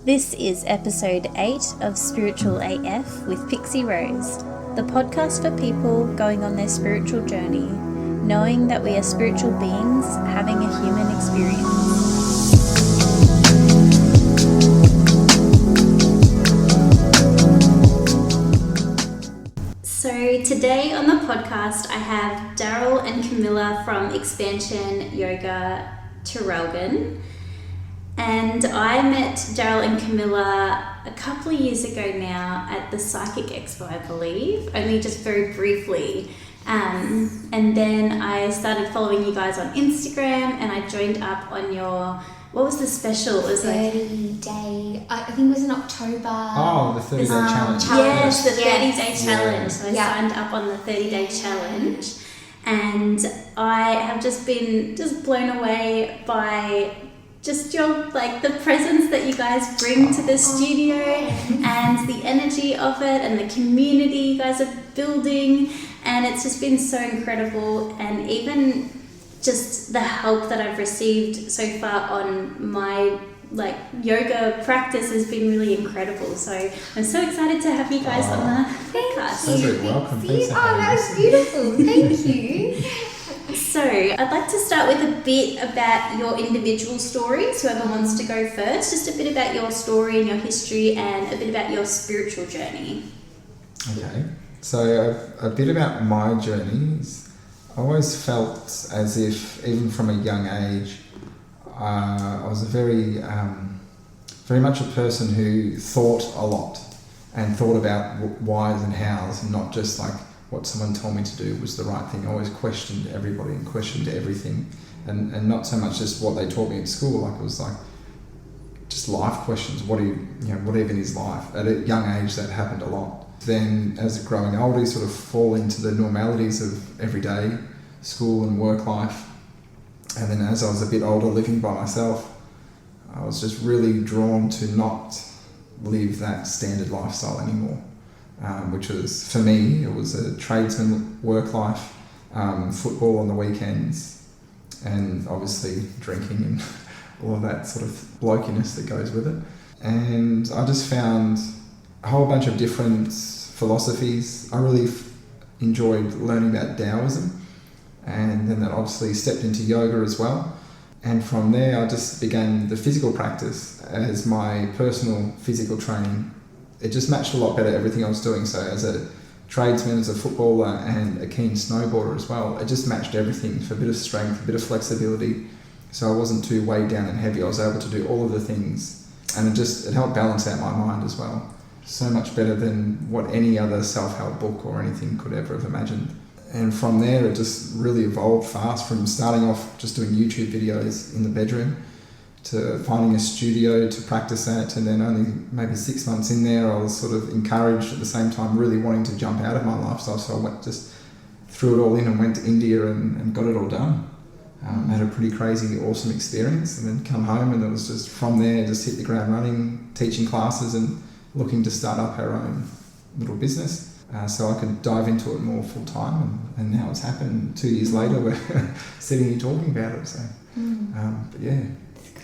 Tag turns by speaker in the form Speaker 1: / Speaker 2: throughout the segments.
Speaker 1: This is episode 8 of Spiritual AF with Pixie Rose, the podcast for people going on their spiritual journey, knowing that we are spiritual beings having a human experience. So today on the podcast I have Darryl and Camilla from Expansion Yoga Traralgon. And I met Darryl and Camilla a couple of years ago now at the Psychic Expo, I believe, only just very briefly. And then I started following you guys on Instagram and I joined up on your, what was the special? It was
Speaker 2: 30-day, I think it was in October.
Speaker 3: Oh, the 30-day challenge.
Speaker 1: Yes, the 30-day challenge. So I
Speaker 2: Yeah.
Speaker 1: signed up on the 30-day challenge. And I have just been blown away by just your, the presence that you guys bring to the studio and the energy of it and the community you guys are building, and it's just been so incredible. And even just the help that I've received so far on my yoga practice has been really incredible. So I'm so excited to have you guys on the podcast.
Speaker 3: So very welcome. Thanks for having
Speaker 2: that
Speaker 3: us.
Speaker 2: was beautiful. Thank you.
Speaker 1: So I'd like to start with a bit about your individual stories, whoever wants to go first, just a bit about your story and your history and a bit about your spiritual journey.
Speaker 3: Okay, so a bit about my journeys. I always felt as if, even from a young age, I was a very much a person who thought a lot and thought about whys and hows, and not just what someone told me to do was the right thing. I always questioned everybody and questioned everything, and not so much just what they taught me at school. It was just life questions. What even is life? At a young age, that happened a lot. Then, as growing older, you sort of fall into the normalities of everyday school and work life. And then, as I was a bit older, living by myself, I was just really drawn to not live that standard lifestyle anymore. Which was, for me, it was a tradesman work life, football on the weekends, and obviously drinking and all of that sort of blokiness that goes with it. And I just found a whole bunch of different philosophies. I really enjoyed learning about Taoism, and then that obviously stepped into yoga as well. And from there I just began the physical practice as my personal physical training. It just matched a lot better everything I was doing. So as a tradesman, as a footballer and a keen snowboarder as well, it just matched everything for a bit of strength, a bit of flexibility. So I wasn't too weighed down and heavy. I was able to do all of the things, and it helped balance out my mind as well. So much better than what any other self-help book or anything could ever have imagined. And from there it just really evolved fast, from starting off just doing YouTube videos in the bedroom to finding a studio to practice at, and then only maybe 6 months in there I was sort of encouraged at the same time, really wanting to jump out of my lifestyle, so I threw it all in and went to India and got it all done. Had a pretty crazy, awesome experience, and then come home, and it was just from there, just hit the ground running, teaching classes and looking to start up our own little business. So I could dive into it more full time, and now it's happened. 2 years later we're sitting here talking about it. So, but yeah.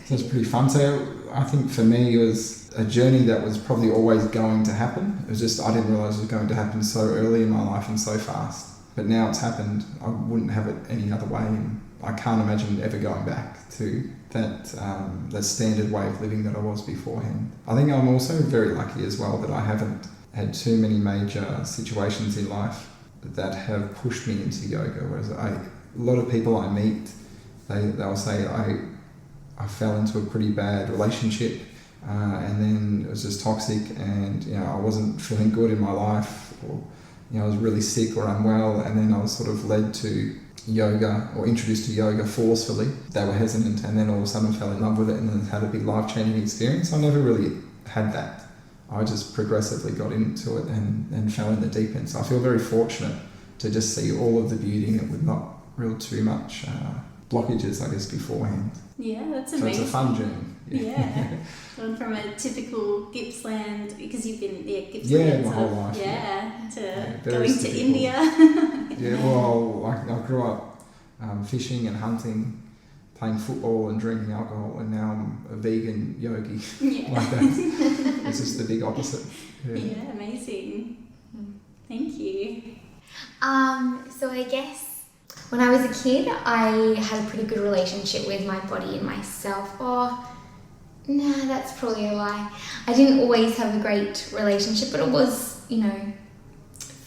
Speaker 3: So it's pretty fun. So I think for me it was a journey that was probably always going to happen. It was just I didn't realise it was going to happen so early in my life and so fast. But now it's happened. I wouldn't have it any other way, and I can't imagine ever going back to that standard way of living that I was beforehand. I think I'm also very lucky as well that I haven't had too many major situations in life that have pushed me into yoga. Whereas a lot of people I meet, they'll say I fell into a pretty bad relationship, and then it was just toxic, and I wasn't feeling good in my life, or I was really sick or unwell, and then I was sort of led to yoga or introduced to yoga forcefully. They were hesitant, and then all of a sudden fell in love with it and then had a big life-changing experience. I never really had that. I just progressively got into it and fell in the deep end. So I feel very fortunate to just see all of the beauty in it with not real too much blockages, I guess, beforehand.
Speaker 1: Yeah, that's
Speaker 3: So
Speaker 1: amazing.
Speaker 3: it's a fun journey.
Speaker 1: Yeah. Going from a typical Gippsland, because you've been Gippsland.
Speaker 3: Yeah, my whole life.
Speaker 1: To
Speaker 3: very
Speaker 1: going to
Speaker 3: typical.
Speaker 1: India.
Speaker 3: Yeah, well, I grew up fishing and hunting, playing football and drinking alcohol, and now I'm a vegan yogi.
Speaker 1: Yeah.
Speaker 3: Like that. It's just the big opposite.
Speaker 1: Yeah, amazing. Thank you.
Speaker 2: So I guess when I was a kid, I had a pretty good relationship with my body and myself. Oh, no, that's probably a lie. I didn't always have a great relationship, but it was,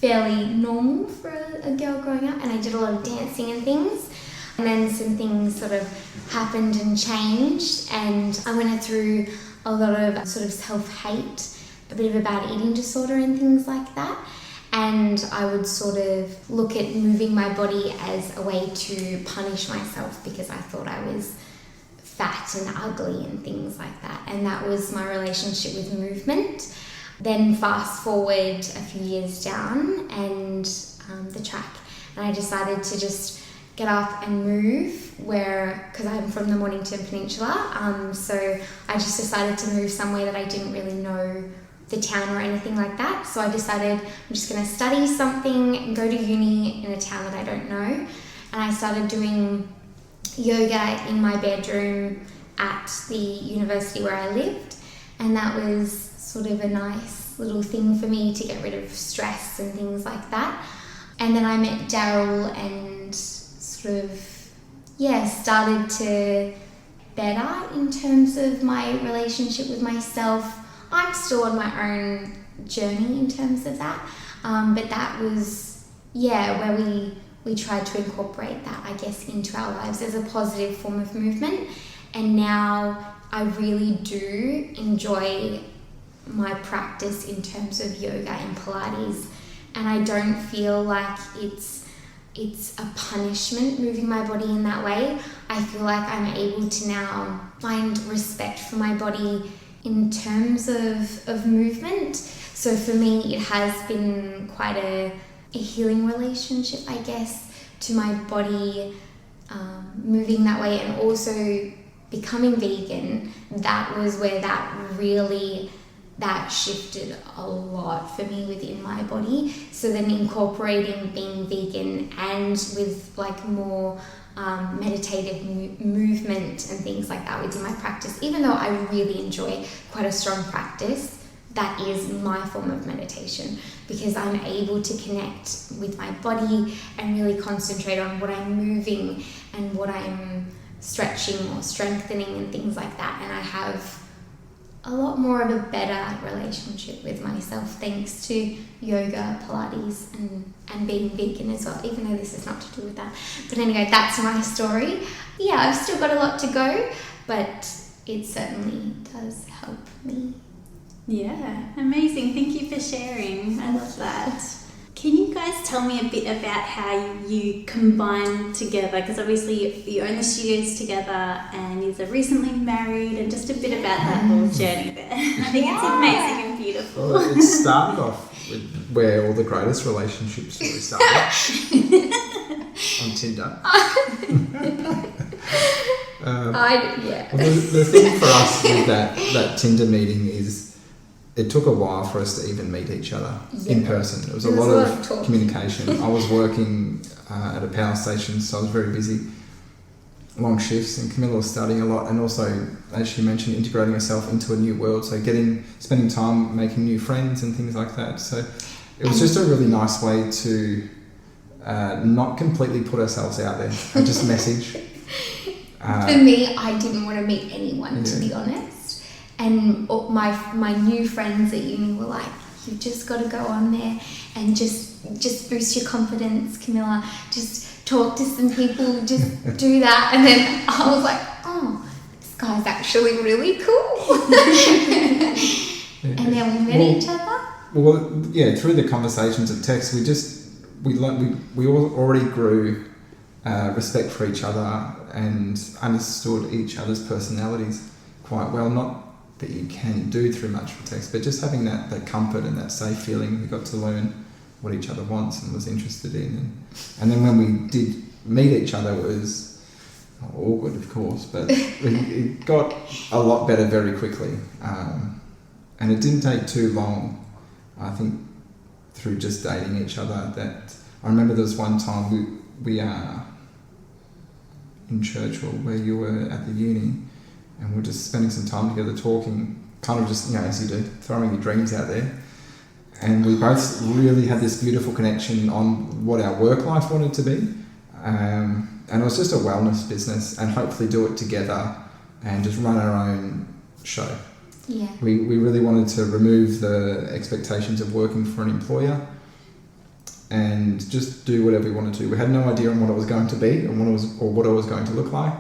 Speaker 2: fairly normal for a girl growing up, and I did a lot of dancing and things. And then some things sort of happened and changed, and I went through a lot of sort of self-hate, a bit of a bad eating disorder and things like that. And I would sort of look at moving my body as a way to punish myself because I thought I was fat and ugly and things like that. And that was my relationship with movement. Then fast forward a few years down and the track, and I decided to just get up and move because I'm from the Mornington Peninsula, so I just decided to move somewhere that I didn't really know the town or anything like that. So I decided I'm just going to study something and go to uni in a town that I don't know, and I started doing yoga in my bedroom at the university where I lived, and that was sort of a nice little thing for me to get rid of stress and things like that. And then I met Darryl and sort of, started to better in terms of my relationship with myself. I'm still on my own journey in terms of that, but that was, where we tried to incorporate that, I guess, into our lives as a positive form of movement. And now I really do enjoy my practice in terms of yoga and Pilates, and I don't feel like it's a punishment moving my body in that way. I feel like I'm able to now find respect for my body in terms of movement. So for me, it has been quite a healing relationship, I guess, to my body moving that way, and also becoming vegan. That was where that shifted a lot for me within my body. So then incorporating being vegan and with like more meditative movement and things like that within my practice, even though I really enjoy quite a strong practice, that is my form of meditation, because I'm able to connect with my body and really concentrate on what I'm moving and what I'm stretching or strengthening and things like that. And I have a lot more of a better relationship with myself thanks to yoga, Pilates, and being vegan as well, even though this is not to do with that. But anyway, that's my story. Yeah, I've still got a lot to go, but it certainly does help me.
Speaker 1: Yeah, amazing. Thank you for sharing. I love that. Can you guys tell me a bit about how you combine together? Because obviously you own the studios together and you're recently married, and just a bit about that whole journey there. I think it's amazing and beautiful.
Speaker 3: Well, it started off with where all the greatest relationships really started. On Tinder.
Speaker 2: Well,
Speaker 3: the thing for us with that Tinder meeting is it took a while for us to even meet each other in person. There was a lot of communication. I was working at a power station, so I was very busy, long shifts, and Camilla was studying a lot, and also, as she mentioned, integrating herself into a new world, so spending time making new friends and things like that. So it was just a really nice way to not completely put ourselves out there and just message.
Speaker 2: For me, I didn't want to meet anyone, to be honest. And my new friends at uni were like, "You've just got to go on there and just boost your confidence, Camilla. Just talk to some people, just do that." And then I was like, "Oh, this guy's actually really cool." And then we met each other.
Speaker 3: Well, yeah, through the conversations of text, we all already grew respect for each other and understood each other's personalities quite well. Not that you can do through much for text, but just having that comfort and that safe feeling, we got to learn what each other wants and was interested in. And then when we did meet each other, it was awkward, of course, but it got a lot better very quickly. And it didn't take too long, I think, through just dating each other, that I remember there was one time we in Churchill where you were at the uni, and we're just spending some time together talking, kind of just, as you do, throwing your dreams out there. And we both really had this beautiful connection on what our work life wanted to be. And it was just a wellness business, and hopefully do it together and just run our own show.
Speaker 2: Yeah.
Speaker 3: We really wanted to remove the expectations of working for an employer and just do whatever we wanted to. We had no idea on what it was going to be and what it was going to look like.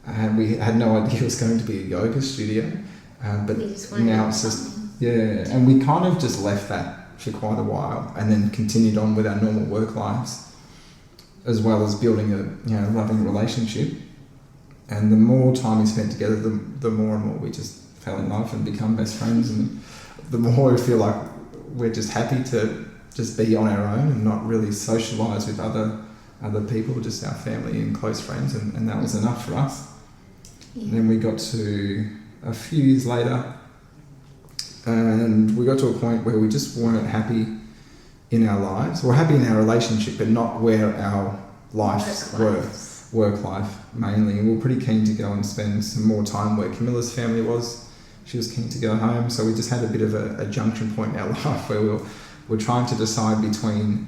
Speaker 3: And we had no idea it was going to be a yoga studio. But now it's just, and we kind of just left that for quite a while and then continued on with our normal work lives, as well as building a loving relationship. And the more time we spent together, the more and more we just fell in love and become best friends, and the more we feel like we're just happy to just be on our own and not really socialise with other people, just our family and close friends, and that was enough for us. And then we got to a few years later, and we got to a point where we just weren't happy in our lives. We're happy in our relationship, but not where our lives were. Work life mainly, and we were pretty keen to go and spend some more time where Camilla's family was. She was keen to go home, so we just had a bit of a junction point in our life where we were trying to decide between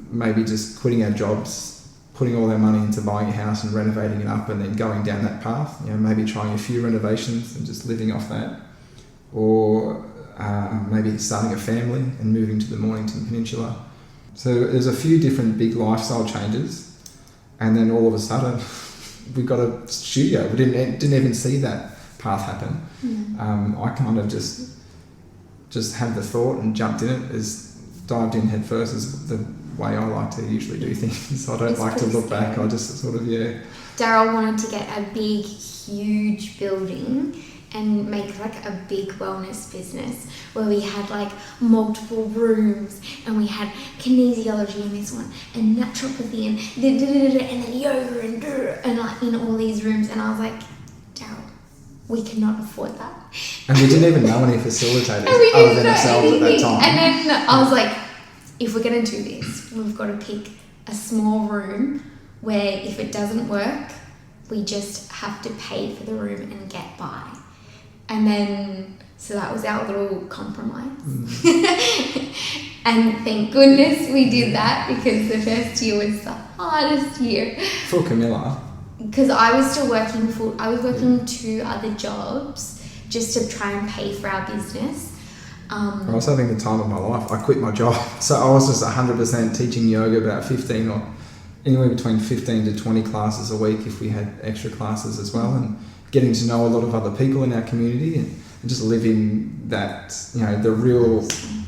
Speaker 3: maybe just quitting our jobs, putting all our money into buying a house and renovating it up, and then going down that path, maybe trying a few renovations and just living off that, or maybe starting a family and moving to the Mornington Peninsula. So there's a few different big lifestyle changes. And then all of a sudden, we got a studio. We didn't even see that path happen. I kind of just had the thought and jumped in it, dived in head first, is the way I like to usually do things. I don't like to look back. I just sort of,
Speaker 2: Darryl wanted to get a big, huge building and make like a big wellness business where we had like multiple rooms, and we had kinesiology in this one and naturopathy and then yoga and like in all these rooms. And I was like, Darryl, we cannot afford that.
Speaker 3: And we didn't even know any facilitators other than ourselves at that time.
Speaker 2: And then I was like, if we're going to do this, we've got to pick a small room where if it doesn't work, we just have to pay for the room and get by. And then, so that was our little compromise. And thank goodness we did that, because the first year was the hardest year.
Speaker 3: For Camilla.
Speaker 2: Because I was still working I was working 2 other jobs just to try and pay for our business.
Speaker 3: I was having the time of my life. I quit my job. So I was just 100% teaching yoga, about 15 or anywhere between 15 to 20 classes a week if we had extra classes as well, and getting to know a lot of other people in our community and just living that, the real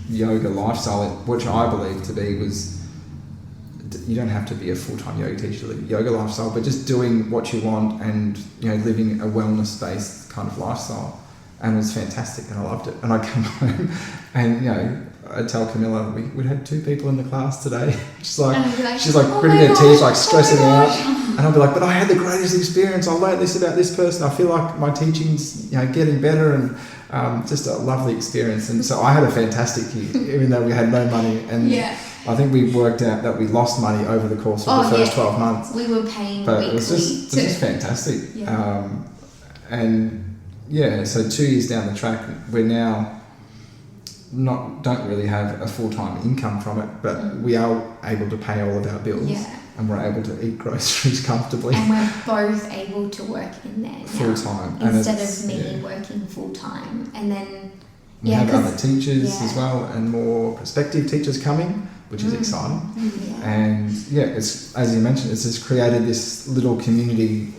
Speaker 3: yoga lifestyle, which I believe to be was, you don't have to be a full-time yoga teacher to live a yoga lifestyle, but just doing what you want and, living a wellness-based kind of lifestyle. And it was fantastic, and I loved it. And I come home and, I tell Camilla, we had 2 people in the class today. She's like gritting her teeth, like stressing out. And I'll be like, but I had the greatest experience. I learned this about this person. I feel like my teaching's, getting better, and just a lovely experience. And so I had a fantastic year, even though we had no money. And I think we worked out that we lost money over the course of the first 12 months.
Speaker 2: We were paying
Speaker 3: but
Speaker 2: weekly.
Speaker 3: It was just fantastic. So 2 years down the track, we're now don't really have a full-time income from it, but we are able to pay all of our bills, and we're able to eat groceries comfortably.
Speaker 2: And we're both able to work in there now,
Speaker 3: full-time,
Speaker 2: instead of me working full-time. And then
Speaker 3: we have other teachers as well, and more prospective teachers coming, which is exciting. And it's, as you mentioned, it's just created this little community,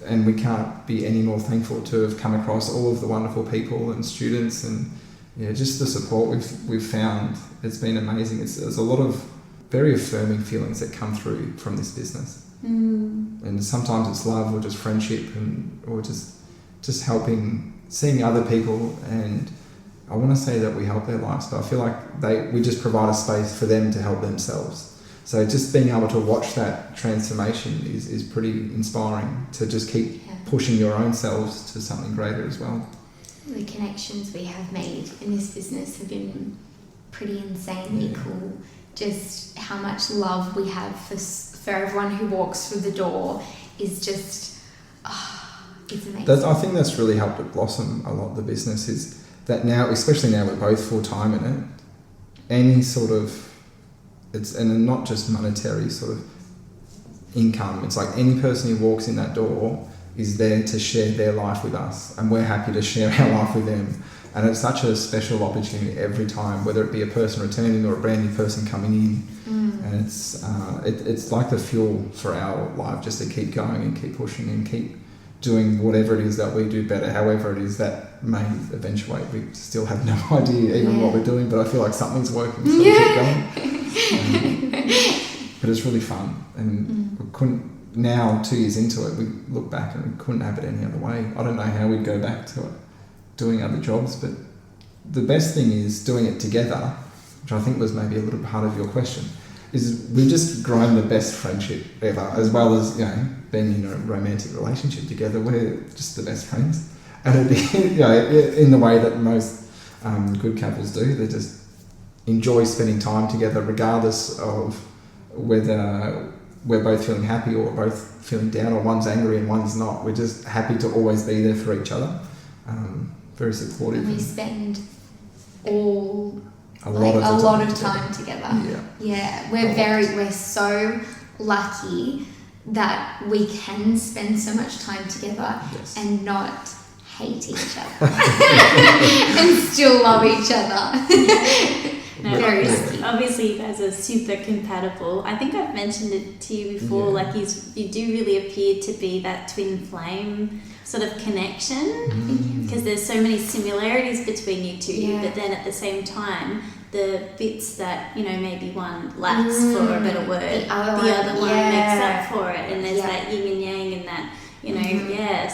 Speaker 3: and we can't be any more thankful to have come across all of the wonderful people and students, and just the support we've found. It's been amazing. There's a lot of very affirming feelings that come through from this business, and sometimes it's love or just friendship, or just helping, seeing other people. And I want to say that we help their lives, but I feel like we just provide a space for them to help themselves. So just being able to watch that transformation is pretty inspiring, to just keep pushing your own selves to something greater as well.
Speaker 2: The connections we have made in this business have been pretty insanely cool. Just how much love we have for everyone who walks through the door is just, it's amazing.
Speaker 3: I think that's really helped it blossom a lot, the business, is that now, especially now we're both full-time in it, any sort of, and not just monetary sort of income, it's like any person who walks in that door is there to share their life with us, and we're happy to share our life with them. And it's such a special opportunity every time, whether it be a person returning or a brand new person coming in. And it's like the fuel for our life, just to keep going and keep pushing and keep doing whatever it is that we do better, however it is that may eventuate. We still have no idea even what we're doing, but I feel like something's working, so we keep going. But it's really fun, and we couldn't, now 2 years into it, we look back and we couldn't have it any other way. I don't know how we'd go back to it, doing other jobs, but the best thing is doing it together, which I think was maybe a little part of your question, is we've just grown the best friendship ever, as well as, being in a romantic relationship together. We're just the best friends, and in the way that most good couples do, they just enjoy spending time together, regardless of whether we're both feeling happy or both feeling down, or one's angry and one's not. We're just happy to always be there for each other. Very supportive.
Speaker 2: And we spend a lot of time together. Yeah, we're so lucky that we can spend so much time together and not hate each other and still love each other.
Speaker 1: No, obviously you guys are super compatible. I think I've mentioned it to you before, like you do really appear to be that twin flame sort of connection, because there's so many similarities between you two, but then at the same time, the bits that, maybe one lacks, for a better word, the other one makes up for it, and there's that yin and yang and that,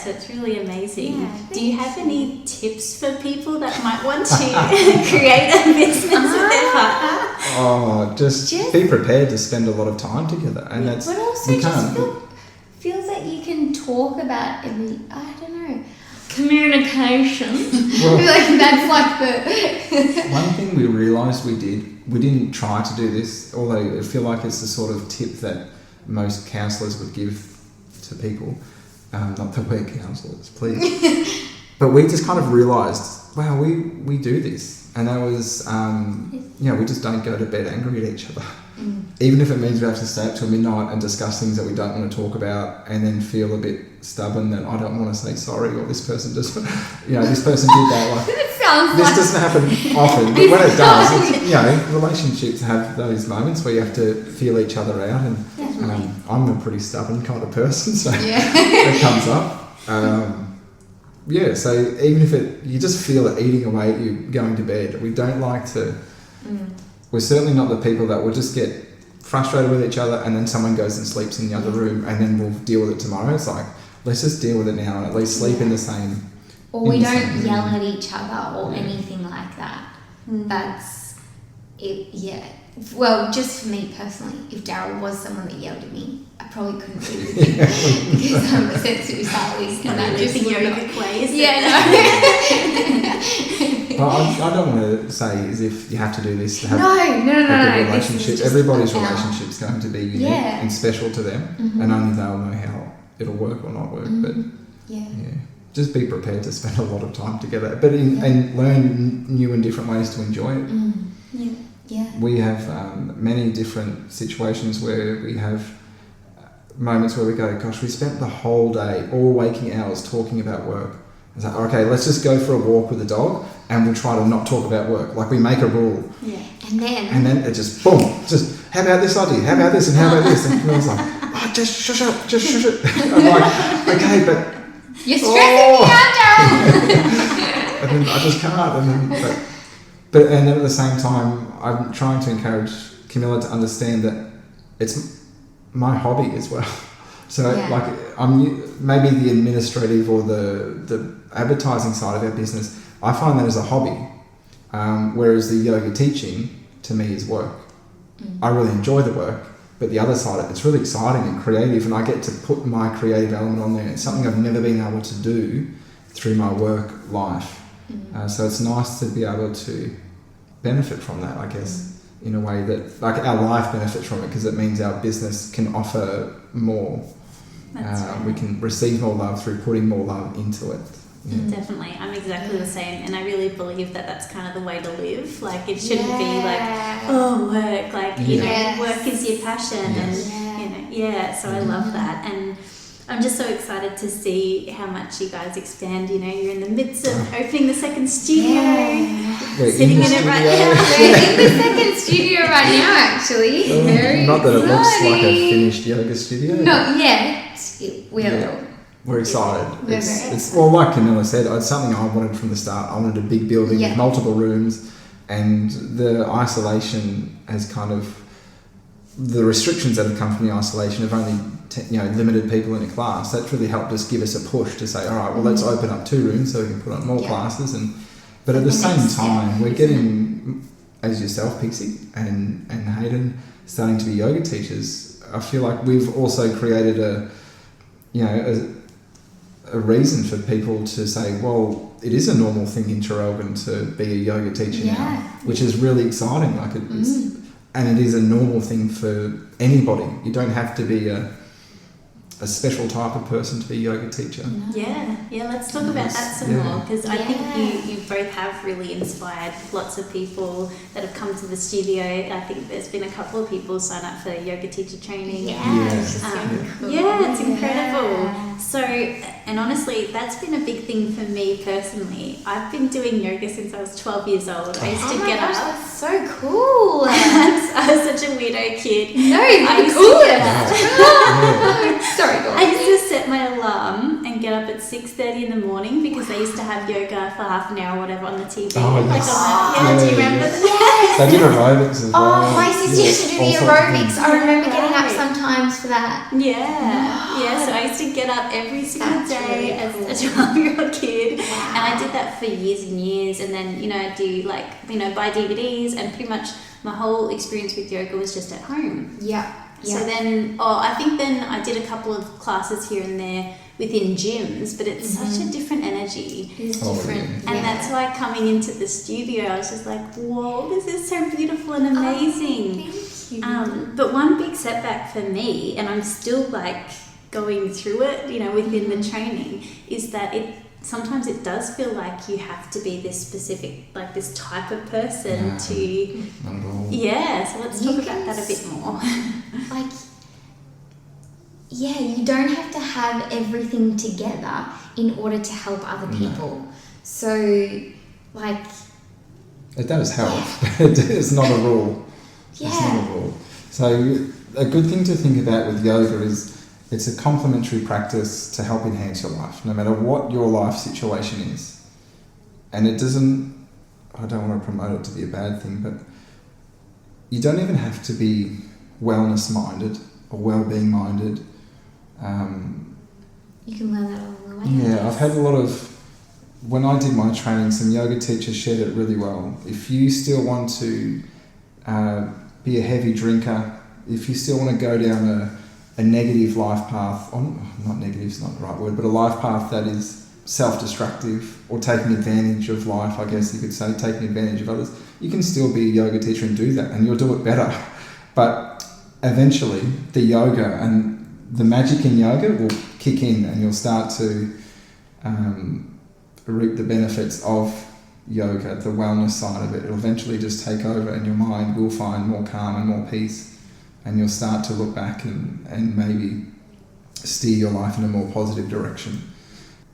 Speaker 1: so it's really amazing. Do you have any tips for people that might want to create a business with their partner?
Speaker 3: Just be prepared to spend a lot of time together, and that's,
Speaker 2: but also feels like you can talk about communication.
Speaker 3: Well,
Speaker 2: that's like the
Speaker 3: one thing we realised we didn't try to do this, although I feel like it's the sort of tip that most counsellors would give to people. Not that we're counsellors, please. But we just kind of realised, wow, we do this. And that was, we just don't go to bed angry at each other. Even if it means we have to stay up till midnight and discuss things that we don't want to talk about, and then feel a bit stubborn that I don't want to say sorry, or this person just, this person did that. This doesn't happen often, but when it does, relationships have those moments where you have to feel each other out, and I'm a pretty stubborn kind of person, so it comes up. So even if you just feel it eating away at you going to bed, we don't like to, we're certainly not the people that will just get frustrated with each other and then someone goes and sleeps in the other room and then we'll deal with it tomorrow. It's like, let's just deal with it now and at least sleep in the same.
Speaker 2: Or we don't yell at each other or anything like that. That's it, Well, just for me personally, if Darryl was someone that yelled at me, I probably couldn't be with him because I'm a sensitive Sally and that just
Speaker 1: the yogic way, is
Speaker 3: Well, I don't want to say as if you have to do this to have
Speaker 2: a good
Speaker 3: relationship. Everybody's relationship is going to be unique and special to them, and only they'll know how it'll work or not work. But just be prepared to spend a lot of time together, but and learn new and different ways to enjoy it. We have many different situations where we have moments where we go, gosh, we spent the whole day, all waking hours, talking about work. It's like, okay, let's just go for a walk with the dog and we'll try to not talk about work. Like we make a rule.
Speaker 2: And then
Speaker 3: it just, boom, how about this idea? How about this? And how about this? And Camilla's like, just shush up. I'm like, okay, but...
Speaker 2: You're stressing me out, Darryl!
Speaker 3: And then I just can't. But then at the same time, I'm trying to encourage Camilla to understand that it's my hobby as well. So I'm maybe the administrative or the advertising side of our business, I find that as a hobby, whereas the yoga teaching to me is work. I really enjoy the work, but the other side of it's really exciting and creative, and I get to put my creative element on there. It's something I've never been able to do through my work life. So it's nice to be able to benefit from that, I guess. in a way that, like, our life benefits from it because it means our business can offer more. We can receive more love through putting more love into it. Yeah.
Speaker 1: Definitely. I'm exactly the same, and I really believe that that's kind of the way to live. Like, it shouldn't be like, oh, work, like, you know, work is your passion, and so I love that. And I'm just so excited to see how much you guys expand. You know, you're in the midst of opening the second studio, sitting in it right now.
Speaker 2: We're in the second studio right now, actually. Very
Speaker 3: not that it looks like a
Speaker 2: exciting.
Speaker 3: finished yoga studio.
Speaker 2: Not yet.
Speaker 3: We're excited. It's well, like Camilla said, it's something I wanted from the start. I wanted a big building with multiple rooms, and the isolation has kind of, the restrictions that have come from the isolation have only limited people in a class. That's really helped us, give us a push to say, all right, well, let's open up 2 rooms so we can put on more classes. But at the same time, we're getting, as yourself, Pixie, and Hayden, starting to be yoga teachers. I feel like we've also created a reason for people to say, well, it is a normal thing in Traralgon to be a yoga teacher now, which is really exciting. Like, and it is a normal thing for anybody. You don't have to be a special type of person to be a yoga teacher.
Speaker 1: Let's talk about that some more, because I think you both have really inspired lots of people that have come to the studio. I think there's been a couple of people sign up for yoga teacher training. It's incredible. So, and honestly, that's been a big thing for me personally. I've been doing yoga since I was 12 years old. I used to get up.
Speaker 2: That's so cool.
Speaker 1: I was such a weirdo kid.
Speaker 2: No,
Speaker 1: I used
Speaker 2: cool.
Speaker 1: to get up.
Speaker 2: Sorry, go on.
Speaker 1: I used to set my alarm and get up at 6:30 in the morning because they used to have yoga for half an hour or whatever on the TV.
Speaker 3: Oh, yes.
Speaker 1: Do you remember that?
Speaker 2: Yes.
Speaker 3: They did aerobics as well.
Speaker 2: Oh, my sister used to do the aerobics. I remember getting up sometimes for that.
Speaker 1: So I used to get up every single day as a 12-year-old kid, and I did that for years and years. And then I'd do buy DVDs, and pretty much my whole experience with yoga was just at home. So then, I think then I did a couple of classes here and there within gyms, but it's such a different energy.
Speaker 2: It's different.
Speaker 1: And that's why coming into the studio, I was just like, whoa, this is so beautiful and amazing.
Speaker 2: Thank you.
Speaker 1: But one big setback for me, and I'm still like going through it, within the training, is that sometimes it does feel like you have to be this specific, like this type of person to... so let's talk about that a bit more.
Speaker 2: You don't have to have everything together in order to help other people. So,
Speaker 3: it does help, but it's not a rule.
Speaker 2: Yeah.
Speaker 3: It's not a rule. So a good thing to think about with yoga is it's a complementary practice to help enhance your life, no matter what your life situation is. And it doesn't, I don't want to promote it to be a bad thing, but you don't even have to be wellness minded or well-being minded.
Speaker 2: You can learn that along the way.
Speaker 3: Yeah, I've had a lot of, when I did my training, some yoga teachers shared it really well. If you still want to be a heavy drinker, if you still want to go down a negative life path, not negative is not the right word, but a life path that is self-destructive or taking advantage of life, I guess you could say, taking advantage of others, you can still be a yoga teacher and do that, and you'll do it better. But eventually, the yoga and the magic in yoga will kick in, and you'll start to reap the benefits of yoga, the wellness side of it. It'll eventually just take over, and your mind will find more calm and more peace, and you'll start to look back and maybe steer your life in a more positive direction.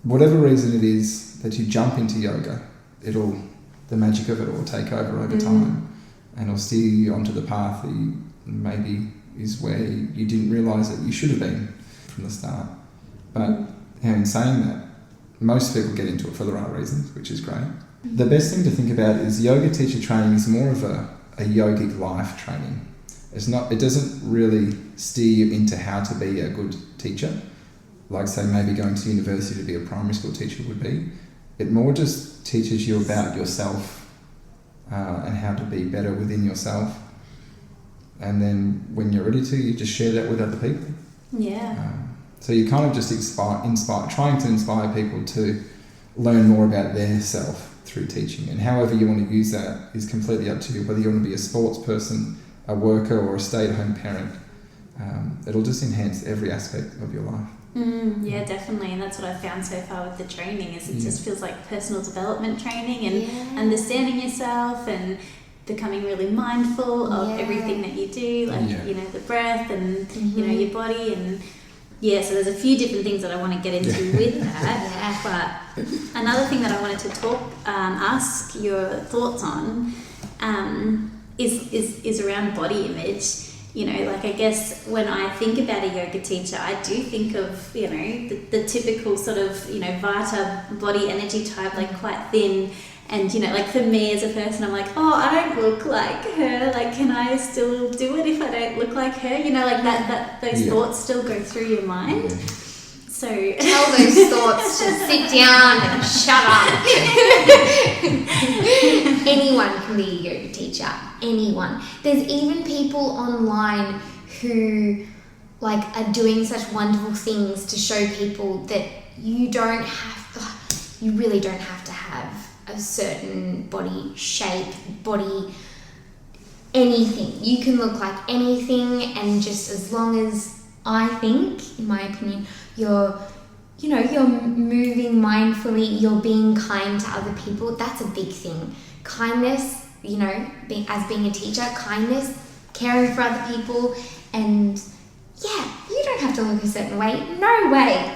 Speaker 3: Whatever reason it is that you jump into yoga, the magic of it will take over time, and it'll steer you onto the path that you maybe is where you didn't realise that you should have been from the start. But in saying that, most people get into it for the right reasons, which is great. The best thing to think about is yoga teacher training is more of a yogic life training. It doesn't really steer you into how to be a good teacher, like say maybe going to university to be a primary school teacher would be. It more just teaches you about yourself and how to be better within yourself. And then when you're ready to, you just share that with other people.
Speaker 1: Yeah.
Speaker 3: So you kind of just trying to inspire people to learn more about their self through teaching. And however you want to use that is completely up to you, whether you want to be a sports person, a worker, or a stay-at-home parent. It'll just enhance every aspect of your life.
Speaker 1: Yeah, definitely, and that's what I've found so far with the training is it just feels like personal development training and understanding yourself and becoming really mindful of everything that you do, like you know, the breath and you know, your body, and so there's a few different things that I want to get into with that. But another thing that I wanted to ask your thoughts on is around body image. You know, like I guess when I think about a yoga teacher, I do think of, you know, the typical sort of, you know, Vata body energy type, like quite thin. And, you know, like for me as a person, I'm like, oh, I don't look like her. Like, can I still do it if I don't look like her? You know, like those thoughts still go through your mind. So
Speaker 2: tell those thoughts to sit down and shut up. Anyone can be a yoga teacher. Anyone. There's even people online who like are doing such wonderful things to show people that you really don't have to have a certain body shape, body, anything. You can look like anything, and just as long as, I think, in my opinion, you're moving mindfully, you're being kind to other people, that's a big thing. Kindness, you know, being a teacher, kindness, caring for other people, and you don't have to look a certain way. No way.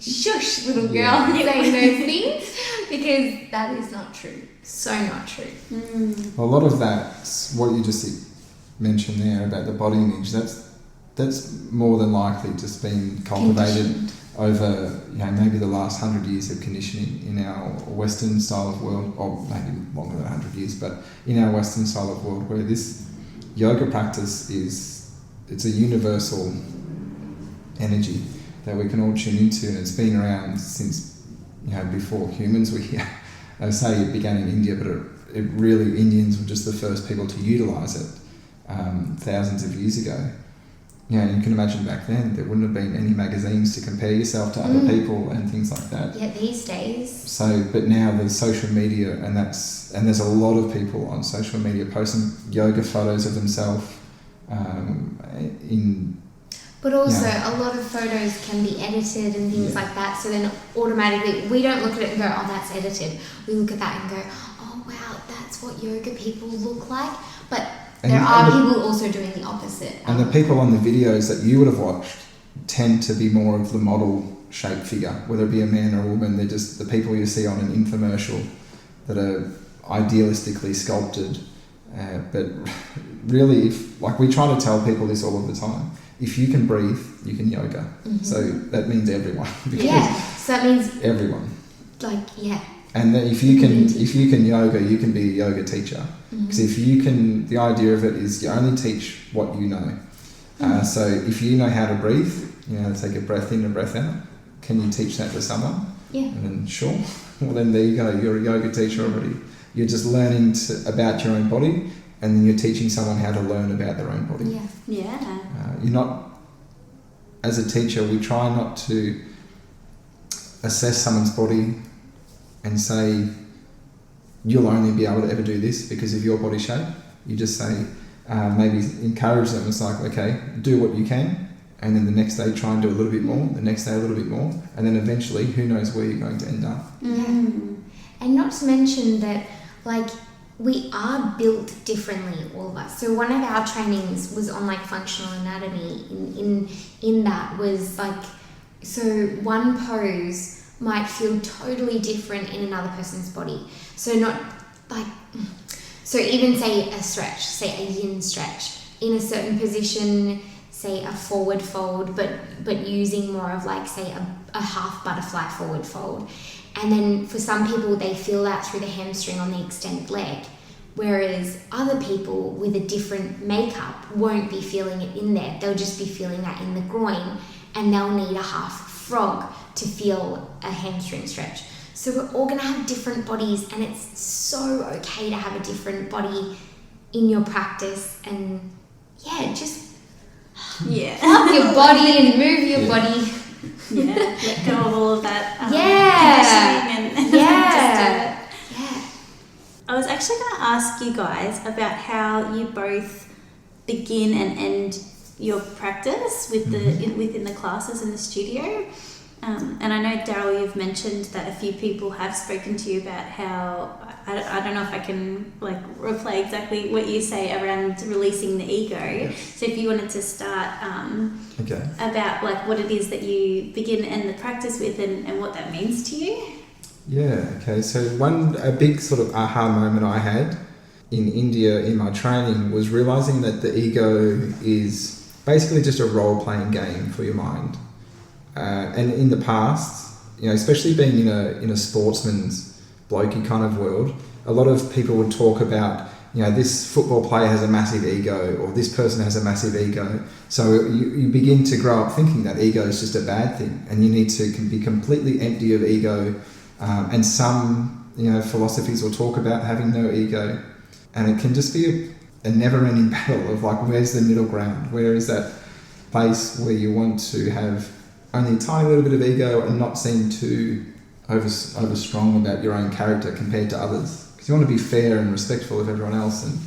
Speaker 2: Shush, little girl, saying those things, because that is not true. So not true.
Speaker 3: Well, a lot of that, what you just mentioned there about the body image, that's more than likely just been cultivated over, you know, maybe the last 100 years of conditioning in our Western style of world, or maybe longer than 100 years, but in our Western style of world, where this yoga practice it's a universal energy that we can all tune into, and it's been around since, you know, before humans were here. I say it began in India, but it really, Indians were just the first people to utilise it thousands of years ago. You know, you can imagine back then there wouldn't have been any magazines to compare yourself to other people and things like that.
Speaker 2: Yeah, these days.
Speaker 3: So, but now there's social media, and there's a lot of people on social media posting yoga photos of themselves.
Speaker 2: But also a lot of photos can be edited and things like that, so then automatically we don't look at it and go, oh, that's edited. We look at that and go, oh wow, that's what yoga people look like. But there are people also doing the opposite.
Speaker 3: And the people on the videos that you would have watched tend to be more of the model shape figure, whether it be a man or a woman. They're just the people you see on an infomercial that are idealistically sculpted. But really, we try to tell people this all of the time. If you can breathe, you can yoga. So that means everyone.
Speaker 2: So that means
Speaker 3: everyone.
Speaker 2: And
Speaker 3: then if you can yoga, you can be a yoga teacher. Because the idea of it is you only teach what you know. So if you know how to breathe, you know how to take a breath in and breath out, can you teach that to someone?
Speaker 2: Yeah.
Speaker 3: And then sure. Well, then there you go. You're a yoga teacher already. You're just learning about your own body, and then you're teaching someone how to learn about their own body. You're not, as a teacher, we try not to assess someone's body and say, you'll only be able to ever do this because of your body shape. You just say, maybe encourage them. It's like, okay, do what you can, and then the next day try and do a little bit more, the next day a little bit more, and then eventually, who knows where you're going to end up.
Speaker 2: And not to mention that, we are built differently, all of us. So one of our trainings was on functional anatomy. In that was so one pose might feel totally different in another person's body. So so even say a stretch, say a yin stretch, in a certain position, say a forward fold, but using more of say a half butterfly forward fold. And then for some people, they feel that through the hamstring on the extended leg, whereas other people with a different makeup won't be feeling it in there. They'll just be feeling that in the groin, and they'll need a half frog to feel a hamstring stretch. So we're all going to have different bodies, and it's so okay to have a different body in your practice. And just love your body and move your body.
Speaker 1: Let go of all of that actually going to ask you guys about how you both begin and end your practice with within the classes in the studio. And I know, Darryl, you've mentioned that a few people have spoken to you about how, I don't know if I can replay exactly what you say around releasing the ego. Yeah. So if you wanted to start about what it is that you begin and end the practice with and what that means to you.
Speaker 3: Yeah, okay. So a big sort of aha moment I had in India in my training was realising that the ego is basically just a role-playing game for your mind. And in the past, especially being in a sportsman's blokey kind of world, a lot of people would talk about, this football player has a massive ego, or this person has a massive ego. So you begin to grow up thinking that ego is just a bad thing, and you need to be completely empty of ego. And some, philosophies will talk about having no ego, and it can just be a never-ending battle of where's the middle ground? Where is that place where you want to have only a tiny little bit of ego and not seem too over strong about your own character compared to others? Because you want to be fair and respectful of everyone else. And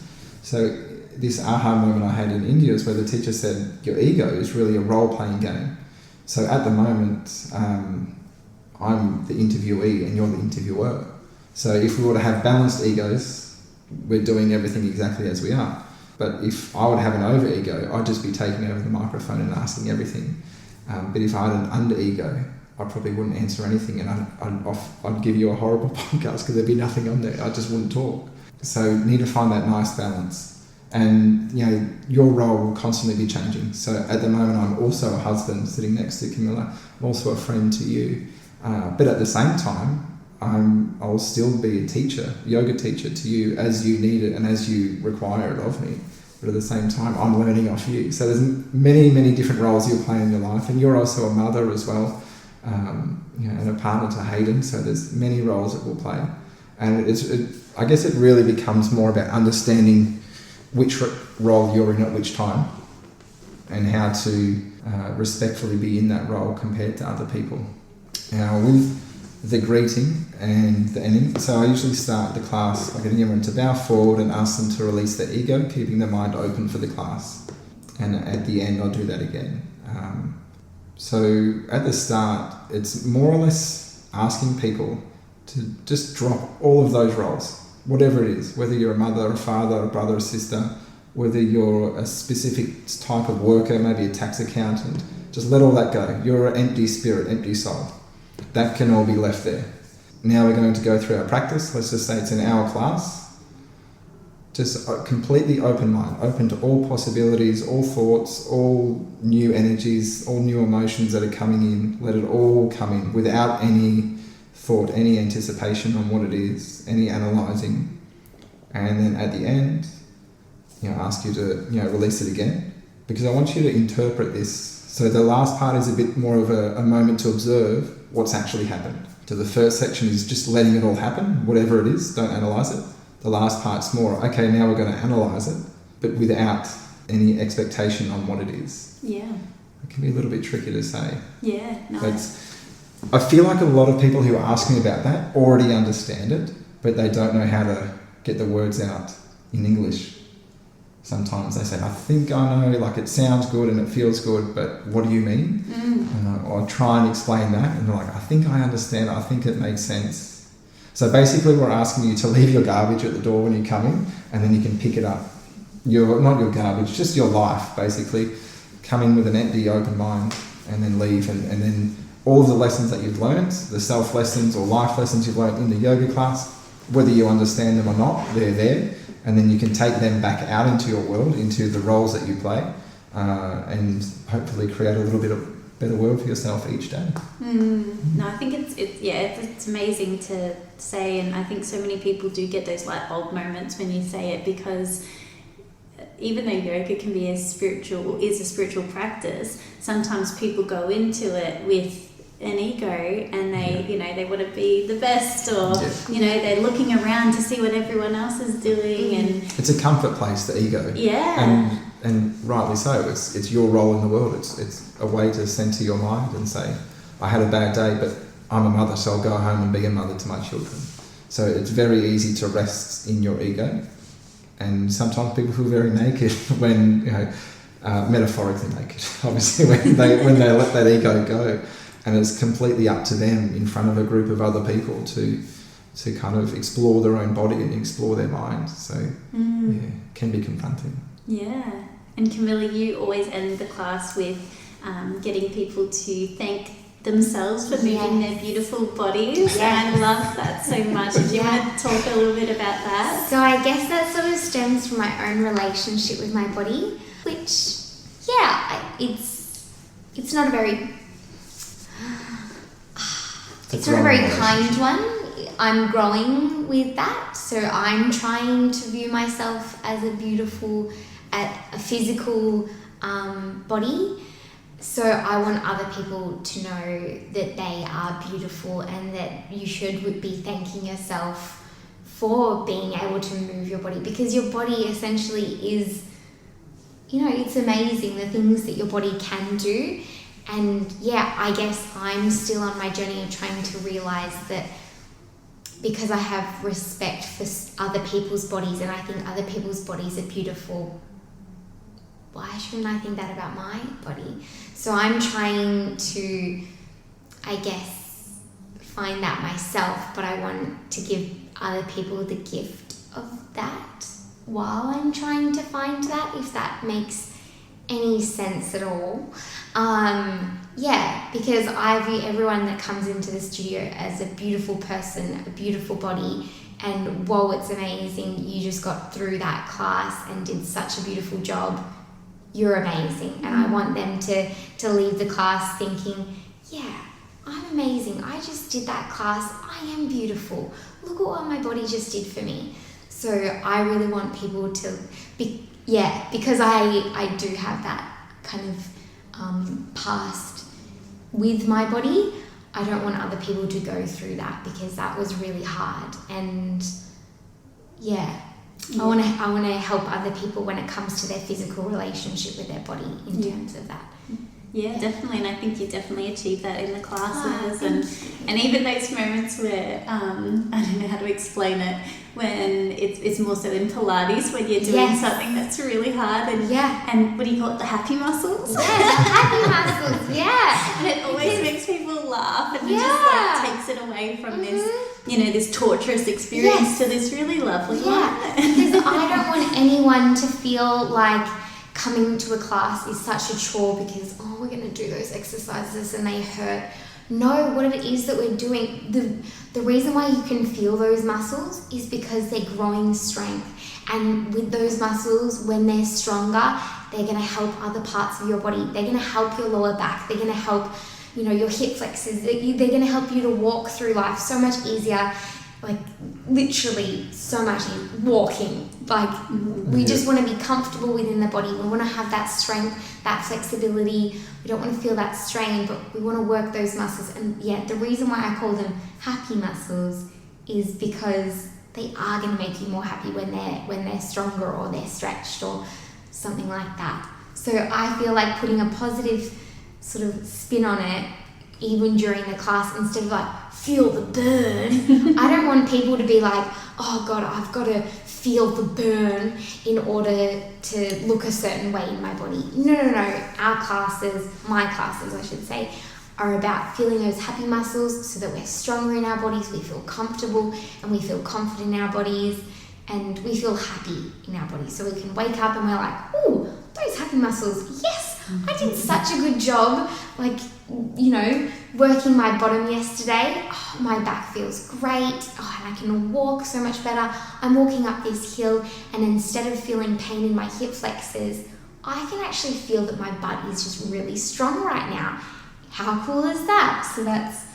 Speaker 3: so this aha moment I had in India is where the teacher said, your ego is really a role-playing game. So at the moment, I'm the interviewee and you're the interviewer. So if we were to have balanced egos, we're doing everything exactly as we are. But if I would have an over-ego, I'd just be taking over the microphone and asking everything. But if I had an under-ego, I probably wouldn't answer anything, and I'd give you a horrible podcast because there'd be nothing on there. I just wouldn't talk. So you need to find that nice balance. And, your role will constantly be changing. So at the moment, I'm also a husband sitting next to Camilla. I'm also a friend to you. But at the same time, I'll still be a teacher, yoga teacher to you as you need it and as you require it of me. But at the same time, I'm learning off you. So there's many, many different roles you'll play in your life. And you're also a mother as well, and a partner to Hayden. So there's many roles that we'll play. And I guess it really becomes more about understanding which role you're in at which time and how to respectfully be in that role compared to other people. Now, with the greeting and the ending, so I usually start the class by getting everyone to bow forward and ask them to release their ego, keeping their mind open for the class. And at the end, I'll do that again. So at the start, it's more or less asking people to just drop all of those roles, whatever it is, whether you're a mother, a father, a brother, a sister, whether you're a specific type of worker, maybe a tax accountant, just let all that go. You're an empty spirit, empty soul. That can all be left there. Now we're going to go through our practice. Let's just say it's an hour class. Just a completely open mind, open to all possibilities, all thoughts, all new energies, all new emotions that are coming in. Let it all come in without any thought, any anticipation on what it is, any analysing. And then at the end, ask you to, release it again, because I want you to interpret this. So the last part is a bit more of a moment to observe what's actually happened. So the first section is just letting it all happen, whatever it is, don't analyse it. The last part's more, okay, now we're going to analyse it, but without any expectation on what it is.
Speaker 1: Yeah.
Speaker 3: It can be a little bit tricky to say.
Speaker 1: Yeah, nice.
Speaker 3: I feel like a lot of people who ask me about that already understand it, but they don't know how to get the words out in English. Sometimes they say, I think I know, it sounds good and it feels good, but what do you mean? And I try and explain that, and they're like, I think I understand, I think it makes sense. So basically we're asking you to leave your garbage at the door when you come in, and then you can pick it up. Not your garbage, just your life, basically. Come in with an empty, open mind, and then leave, and then all of the lessons that you've learned, the self lessons or life lessons you've learned in the yoga class, whether you understand them or not, they're there. And then you can take them back out into your world, into the roles that you play, and hopefully create a little bit of better world for yourself each day.
Speaker 1: No, I think it's amazing to say, and I think so many people do get those light bulb moments when you say it, because even though yoga can be is a spiritual practice, sometimes people go into it with an ego, and they want to be the best, or they're looking around to see what everyone else is doing, and
Speaker 3: it's a comfort place, the ego.
Speaker 1: Yeah.
Speaker 3: And rightly so. It's your role in the world. It's a way to center your mind and say, I had a bad day, but I'm a mother, so I'll go home and be a mother to my children. So it's very easy to rest in your ego, and sometimes people feel very naked when, metaphorically naked, obviously, when they let that ego go, and it's completely up to them in front of a group of other people to kind of explore their own body and explore their mind. So it can be confronting.
Speaker 1: Yeah. And Camilla, you always end the class with getting people to thank themselves for moving their beautiful bodies. I love that so much. Do you want to talk a little bit about that?
Speaker 2: So I guess that sort of stems from my own relationship with my body, which, it's not a very... It's not a very kind one. I'm growing with that. So I'm trying to view myself as a physical body. So I want other people to know that they are beautiful and that you should be thanking yourself for being able to move your body, because your body essentially is, it's amazing the things that your body can do. And I guess I'm still on my journey of trying to realize that because I have respect for other people's bodies and I think other people's bodies are beautiful, why shouldn't I think that about my body? So I'm trying to, I guess, find that myself, but I want to give other people the gift of that while I'm trying to find that, if that makes any sense at all. Because I view everyone that comes into the studio as a beautiful person, a beautiful body, and whoa, it's amazing, you just got through that class and did such a beautiful job. You're amazing. And I want them to leave the class thinking, I'm amazing. I just did that class. I am beautiful. Look at what my body just did for me. So I really want people to because I do have that kind of past with my body. I don't want other people to go through that, because that was really hard. And I want to help other people when it comes to their physical relationship with their body in terms of that.
Speaker 1: Yeah, definitely, and I think you definitely achieve that in the classes, and even those moments where I don't know how to explain it, when it's more so in Pilates, when you're doing something that's really hard, and what do you call it, the happy muscles?
Speaker 2: Yeah, the happy muscles,
Speaker 1: and it always makes people laugh, and it just takes it away from this, this torturous experience to this really lovely one.
Speaker 2: Because I don't want anyone to feel like coming to a class is such a chore because, we're going to do those exercises and they hurt. No, what it is that we're doing, the reason why you can feel those muscles is because they're growing strength. And with those muscles, when they're stronger, they're going to help other parts of your body. They're going to help your lower back. They're going to help, your hip flexors. They're going to help you to walk through life so much easier. Like literally so much walking. We just want to be comfortable within the body. We want to have that strength, that flexibility. We don't want to feel that strain, but we want to work those muscles. And the reason why I call them happy muscles is because they are going to make you more happy when they're stronger or they're stretched or something like that. So I feel like putting a positive sort of spin on it, even during the class, instead of feel the burn. I don't want people to be like, oh God, I've got to feel the burn in order to look a certain way in my body. No. Our classes, my classes I should say, are about feeling those happy muscles so that we're stronger in our bodies, we feel comfortable and we feel confident in our bodies and we feel happy in our bodies. So we can wake up and we're like, ooh, those happy muscles, yes, I did such a good job. Working my bottom yesterday, my back feels great, and I can walk so much better. I'm walking up this hill, and instead of feeling pain in my hip flexors, I can actually feel that my butt is just really strong right now. How cool is that? So that's,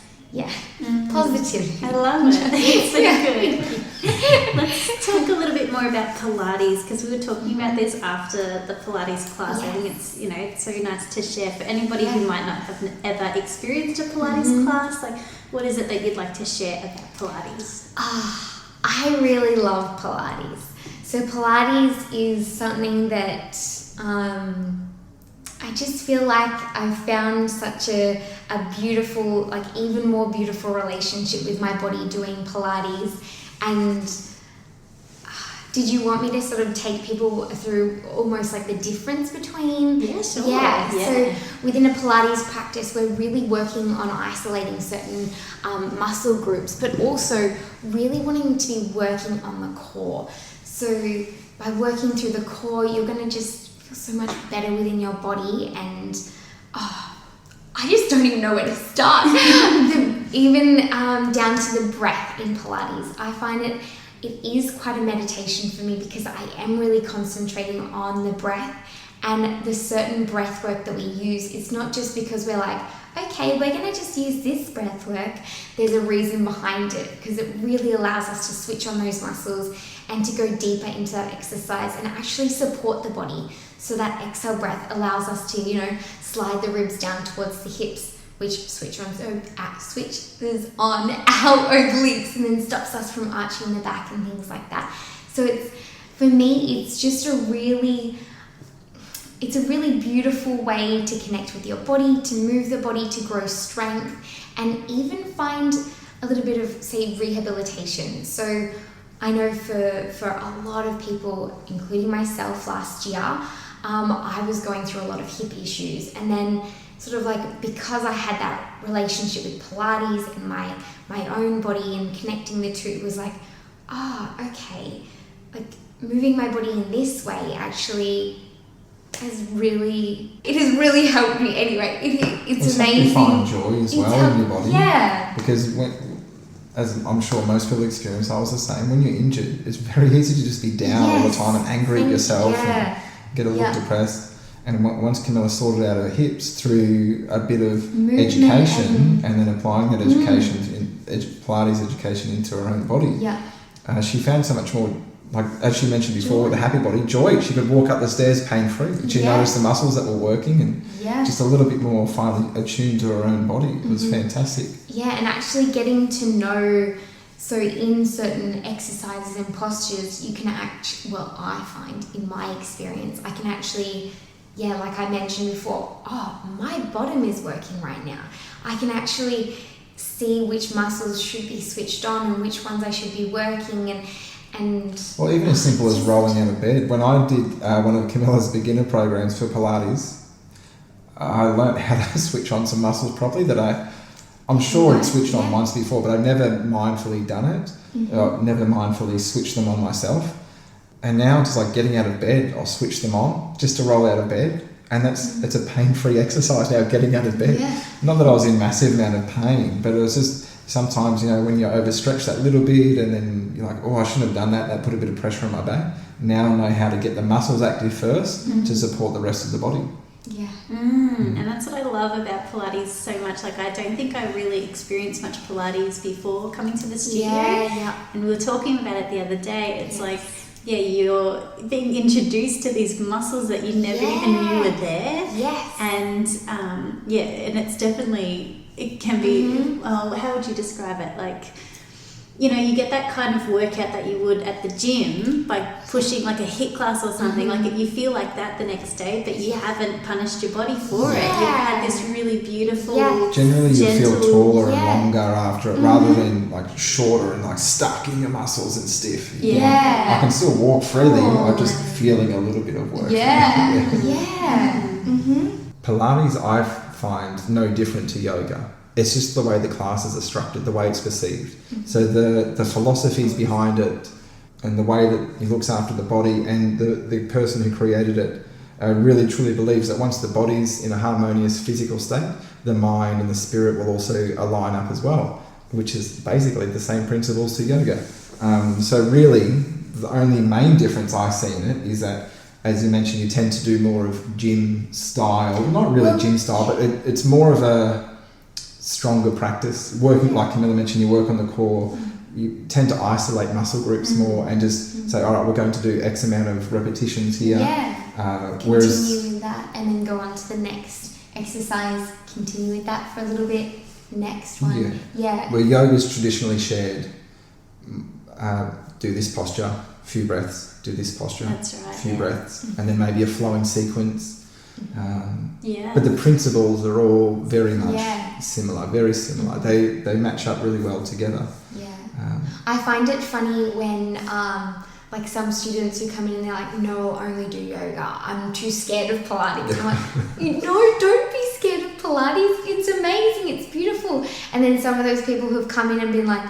Speaker 2: positive.
Speaker 1: I love it. It's so good. Let's talk a little bit more about Pilates, because we were talking about this after the Pilates class. I think it's, it's so nice to share for anybody who might not have ever experienced a Pilates class. What is it that you'd like to share about Pilates?
Speaker 2: I really love Pilates. So Pilates is something that I just feel like I've found such a beautiful, even more beautiful relationship with my body doing Pilates. And did you want me to sort of take people through almost like the difference between?
Speaker 1: Yeah, sure.
Speaker 2: Yeah.
Speaker 1: Yeah.
Speaker 2: So within a Pilates practice, we're really working on isolating certain muscle groups, but also really wanting to be working on the core. So by working through the core, you're going to just feel so much better within your body, and I just don't even know where to start. Even down to the breath in Pilates, I find it is quite a meditation for me, because I am really concentrating on the breath, and the certain breath work that we use. It's not just because we're like, okay, we're going to just use this breath work. There's a reason behind it, because it really allows us to switch on those muscles and to go deeper into that exercise and actually support the body. So that exhale breath allows us to, slide the ribs down towards the hips, which switches on our obliques and then stops us from arching the back and things like that. So for me, it's just a really beautiful way to connect with your body, to move the body, to grow strength, and even find a little bit of, say, rehabilitation. So I know for a lot of people, including myself last year, I was going through a lot of hip issues, and then sort of like, because I had that relationship with Pilates and my own body and connecting the two, it was like, okay, like moving my body in this way actually has really helped me anyway. It's amazing.
Speaker 3: You find joy as well in your body.
Speaker 2: Yeah.
Speaker 3: Because as I'm sure most people experience, I was the same. When you're injured, it's very easy to just be down all the time and angry at yourself and get a little depressed. And once Camilla sorted out her hips through a bit of movement, education and then applying that education, Pilates education, into her own body, she found so much more, like as she mentioned before, with a happy body, joy. She could walk up the stairs pain-free. She noticed the muscles that were working and just a little bit more finely attuned to her own body. It was fantastic. Yeah,
Speaker 2: and actually getting to know, so in certain exercises and postures, you can I find in my experience, I can actually, like I mentioned before, my bottom is working right now. I can actually see which muscles should be switched on and which ones I should be working, and well, even as simple as rolling out of bed. When I did one of Camilla's beginner programs for Pilates, I learned how to switch on some muscles properly that I'm sure I'd switched on once before, but I've never mindfully done it. Never mindfully switched them on myself. And now, just like getting out of bed, I'll switch them on just to roll out of bed. And it's a pain-free exercise now, getting out of bed. Yeah. Not that I was in massive amount of pain, but it was just sometimes, when you overstretch that little bit and then you're like, I shouldn't have done that. That put a bit of pressure on my back. Now I know how to get the muscles active first to support the rest of the body. Yeah.
Speaker 1: And that's what I love about Pilates so much. Like, I don't think I really experienced much Pilates before coming to the studio. And we were talking about it the other day. It's like, you're being introduced to these muscles that you never even knew were there. Yes. And and it's definitely, it can be, how would you describe it? Like, you get that kind of workout that you would at the gym by pushing like a HIIT class or something. Like, you feel like that the next day, but you haven't punished your body for it. You've had this really beautiful,
Speaker 3: generally you feel taller and longer after it, rather than like shorter and like stuck in your muscles and stiff. I can still walk freely. I'm just feeling a little bit of work. Pilates, I find no different to yoga. It's just the way the classes are structured, the way it's perceived. So the philosophies behind it and the way that he looks after the body, and the person who created it really truly believes that once the body's in a harmonious physical state, the mind and the spirit will also align up as well, which is basically the same principles to yoga. So really, the only main difference I see in it is that, as you mentioned, you tend to do more of gym style, not really gym style, but it's more of a stronger practice. Working, like Camilla mentioned, you work on the core, you tend to isolate muscle groups more and just say, all right, we're going to do X amount of repetitions here.
Speaker 2: Continue with that and then go on to the next exercise, continue with that for a little bit, next one. Where yoga's traditionally shared, do this posture, few breaths, do this posture, few breaths, and then maybe a flowing sequence. But the principles are all very much similar, very similar. They match up really well together. I find it funny when like some students who come in and they're like, no, I only do yoga. I'm too scared of Pilates. I'm like, no, don't be scared of Pilates. It's amazing. It's beautiful. And then some of those people who've come in and been like,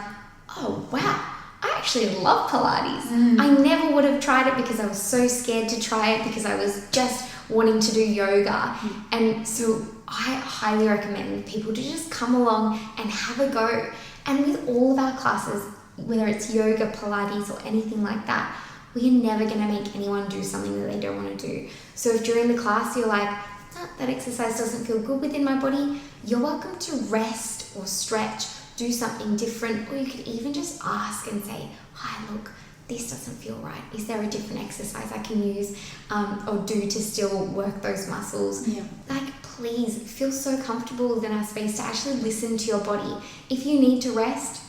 Speaker 2: oh, wow, I actually love Pilates. I never would have tried it because I was so scared to try it because I was just wanting to do yoga. And so I highly recommend people to just come along and have a go. And with all of our classes, whether it's yoga, Pilates, or anything like that, we are never going to make anyone do something that they don't want to do. So if during the class you're like, that exercise doesn't feel good within my body, you're welcome to rest or stretch, do something different, or you could even just ask and say, hi, look, this doesn't feel right. Is there a different exercise I can use or do to still work those muscles?
Speaker 1: Yeah.
Speaker 2: Like, please feel so comfortable within our space to actually listen to your body. If you need to rest.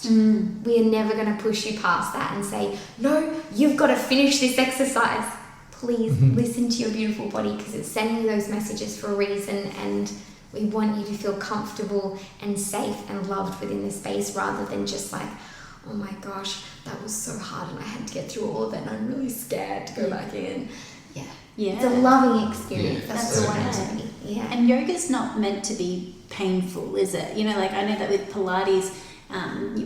Speaker 2: We are never going to push you past that and say, no, you've got to finish this exercise. Please listen to your beautiful body because it's sending you those messages for a reason, and we want you to feel comfortable and safe and loved within this space rather than just like, oh my gosh, that was so hard and I had to get through all of it and I'm really scared to go back in. Yeah. It's a loving experience. That's what I want it to be. Yeah.
Speaker 1: And yoga's not meant to be painful, is it? You know, like I know that with Pilates,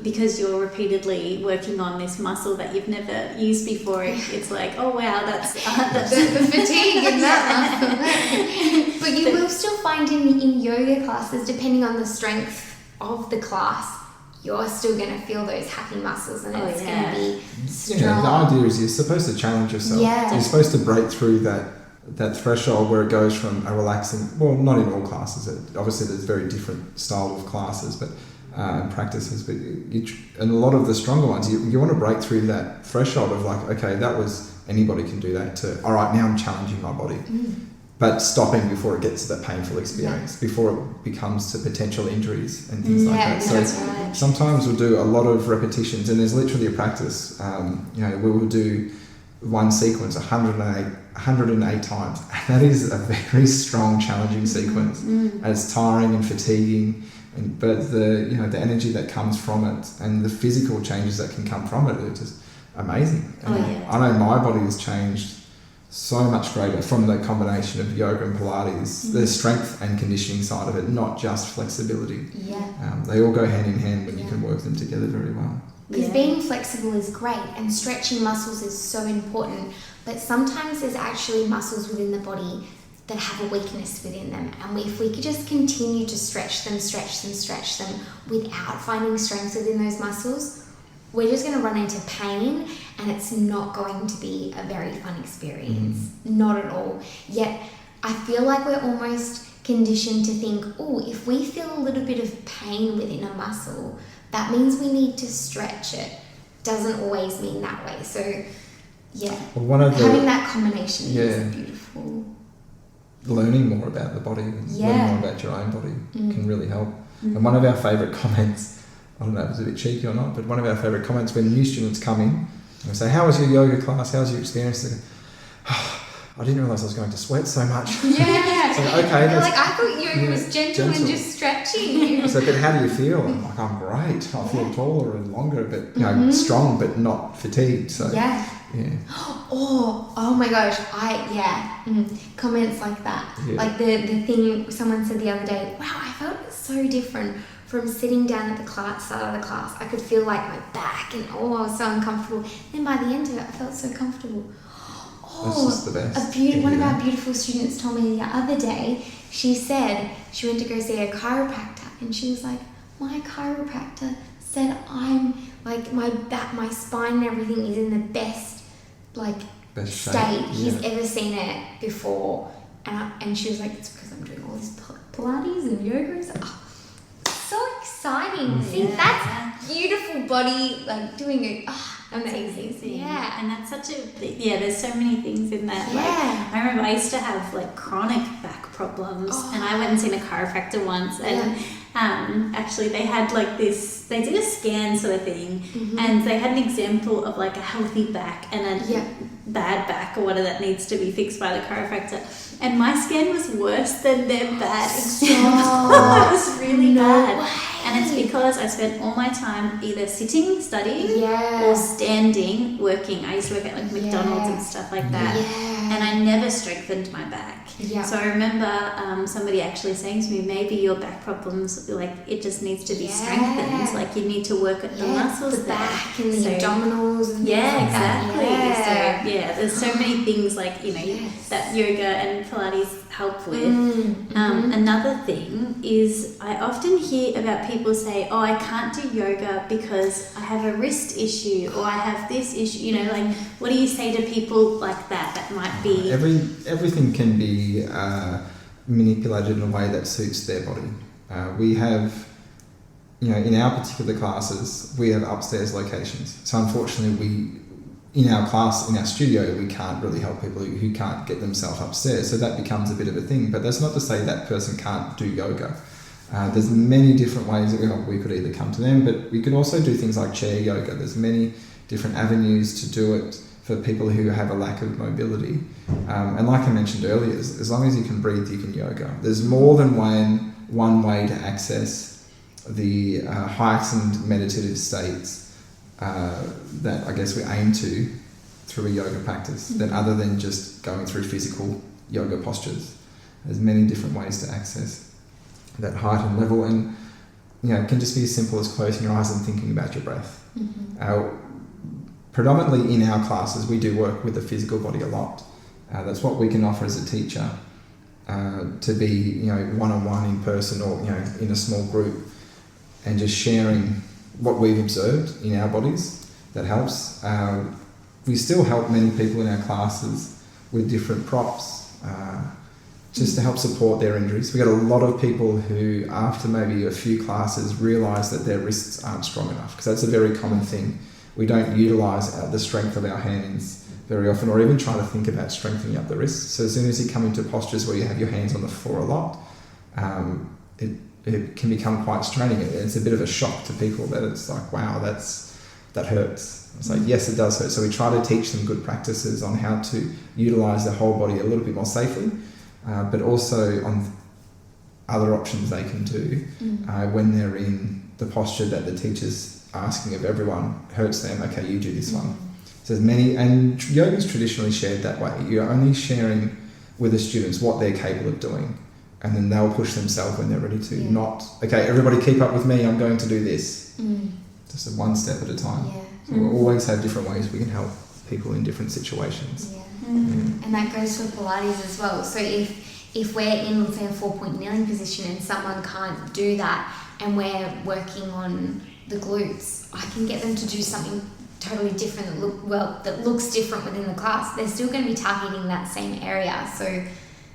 Speaker 1: because you're repeatedly working on this muscle that you've never used before, it's like, oh wow, that's
Speaker 2: the fatigue in that muscle. But you will still find in yoga classes, depending on the strength of the class, you're still going to feel those happy muscles and it's going to be strong.
Speaker 3: Yeah, the idea is you're supposed to challenge yourself.
Speaker 2: Yeah.
Speaker 3: You're supposed to break through that threshold where it goes from a relaxing, well, not in all classes. Obviously, there's very different style of classes, but and practices. But and a lot of the stronger ones, you want to break through that threshold of like, okay, that was anybody can do that. To all right, now I'm challenging my body. But stopping before it gets to that painful experience, before it becomes to potential injuries and things like that. So sometimes we'll do a lot of repetitions, and there's literally a practice. We will do one sequence 108 times. And that is a very strong, challenging sequence. And it's tiring and fatiguing, but the energy that comes from it and the physical changes that can come from it are just amazing. And I know my body has changed so much greater from the combination of yoga and Pilates, the strength and conditioning side of it, not just flexibility. They all go hand in hand when you can work them together very well.
Speaker 2: Because being flexible is great and stretching muscles is so important, but sometimes there's actually muscles within the body that have a weakness within them, and if we could just continue to stretch them without finding strength within those muscles, we're just going to run into pain and it's not going to be a very fun experience. Not at all. Yet I feel like we're almost conditioned to think, oh, if we feel a little bit of pain within a muscle, that means we need to stretch it. Doesn't always mean that way. So having that combination is beautiful.
Speaker 3: Learning more about the body, learning more about your own body can really help. And one of our favourite comments, I don't know if it's a bit cheeky or not, but one of our favourite comments when new students come in and we say, how was your yoga class? How was your experience? They go, I didn't realise I was going to sweat so much.
Speaker 2: Yeah.
Speaker 3: So, okay.
Speaker 2: They're like, I thought yoga was gentle and just stretching.
Speaker 3: So, but how do you feel? I'm like, I'm great. I feel taller and longer, but strong, but not fatigued. So
Speaker 2: Oh my gosh. Comments like that. Like the thing someone said the other day, wow, I felt so different from sitting down at the start of the class. I could feel like my back and I was so uncomfortable. Then by the end of it, I felt so comfortable.
Speaker 3: That's just the best.
Speaker 2: One of our beautiful students told me the other day, she said she went to go see a chiropractor and she was like, my chiropractor said I'm like my back, my spine and everything is in the best state he's ever seen it before. And she was like, it's because I'm doing all this Pilates and yoga. And so exciting. See, that's beautiful body, like doing it. Amazing. Yeah.
Speaker 1: And that's such there's so many things in that.
Speaker 2: Yeah.
Speaker 1: Like, I remember I used to have like chronic back problems and I went and seen a chiropractor once and actually they had like this, they did a scan sort of thing, and they had an example of like a healthy back and a bad back or whatever that needs to be fixed by the chiropractor. And my scan was worse than their bad example. It was really bad. And it's because I spent all my time either sitting, studying, or standing, working. I used to work at like McDonald's and stuff like that. And I never strengthened my back. So I remember somebody actually saying to me, maybe your back problems, like it just needs to be strengthened. Like you need to work at the muscles
Speaker 2: the
Speaker 1: there.
Speaker 2: back and the abdominals. And
Speaker 1: exactly.
Speaker 2: That.
Speaker 1: So there's so many things like, you know, that yoga and Pilates help with. Another thing is I often hear about people say, oh, I can't do yoga because I have a wrist issue or I have this issue, you know, like what do you say to people like that might be...
Speaker 3: Everything can be manipulated in a way that suits their body. We have, you know, in our particular classes, we have upstairs locations. So unfortunately in our class, in our studio, we can't really help people who can't get themselves upstairs. So that becomes a bit of a thing. But that's not to say that person can't do yoga. There's many different ways that we could either come to them, but we could also do things like chair yoga. There's many different avenues to do it for people who have a lack of mobility. And like I mentioned earlier, as long as you can breathe, you can yoga. There's more than one way to access the heightened meditative states that I guess we aim to through a yoga practice, than other than just going through physical yoga postures. There's many different ways to access that heightened level, and you know, it can just be as simple as closing your eyes and thinking about your breath. Predominantly in our classes, we do work with the physical body a lot. That's what we can offer as a teacher, to be, you know, one-on-one in person or, you know, in a small group, and just sharing what we've observed in our bodies. That helps. We still help many people in our classes with different props, just to help support their injuries. We got a lot of people who, after maybe a few classes, realise that their wrists aren't strong enough, because that's a very common thing. We don't utilise the strength of our hands very often, or even try to think about strengthening up the wrists. So as soon as you come into postures where you have your hands on the floor a lot, it can become quite straining. It's a bit of a shock to people that it's like, wow, that hurts. It's like, yes, it does hurt. So we try to teach them good practices on how to utilise their whole body a little bit more safely, but also on other options they can do when they're in the posture that the teacher's asking of everyone. Hurts them, okay, you do this one. So there's many, and yoga's traditionally shared that way. You're only sharing with the students what they're capable of doing, and then they'll push themselves when they're ready to. Not, okay, everybody keep up with me, I'm going to do this. Just one step at a time. So we'll always have different ways we can help people in different situations.
Speaker 2: And that goes for Pilates as well. So if we're in, let's say, a 4-point kneeling position and someone can't do that, and we're working on the glutes, I can get them to do something totally different that looks different within the class. They're still going to be targeting that same area. So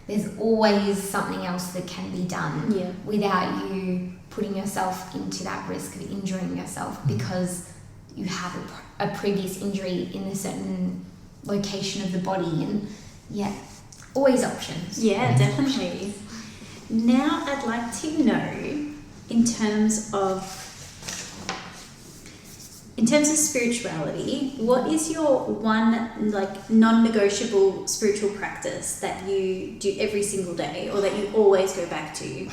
Speaker 2: there's always something else that can be done without you putting yourself into that risk of injuring yourself because you have a previous injury in a certain location of the body. And always options.
Speaker 1: Definitely. Now I'd like to know, in terms of spirituality, what is your one like non-negotiable spiritual practice that you do every single day, or that you always go back to?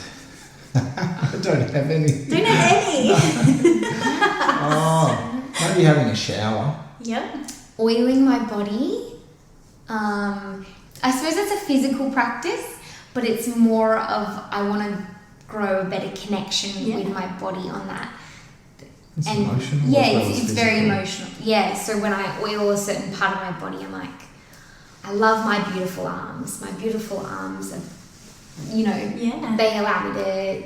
Speaker 3: I don't have any.
Speaker 1: Don't have any?
Speaker 3: Maybe having a shower.
Speaker 2: Oiling my body. I suppose it's a physical practice, but it's more of I want to grow a better connection with my body on that.
Speaker 3: It's emotional.
Speaker 2: It's very emotional. So when I oil a certain part of my body, I'm like, I love my beautiful arms. My beautiful arms are, they allow me to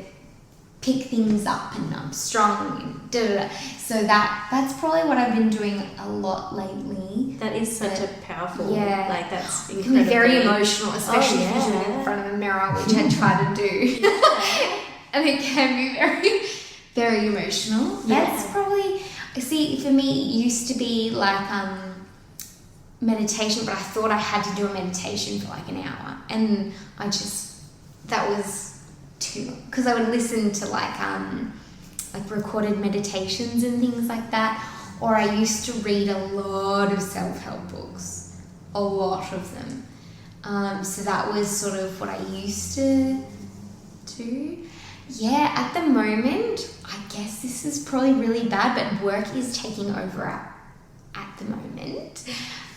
Speaker 2: pick things up, and I'm strong. So that's probably what I've been doing a lot lately.
Speaker 1: That is such a powerful, that's incredible.
Speaker 2: It can be very emotional, especially if you're doing it in front of a mirror, which I try to do. And it can be very, very emotional. That's probably, see, for me, it used to be like meditation, but I thought I had to do a meditation for like an hour. And that was because I would listen to like recorded meditations and things like that, or I used to read a lot of self-help books, a lot of them. So that was sort of what I used to do. Yeah, at the moment, I guess this is probably really bad, but work is taking over at the moment.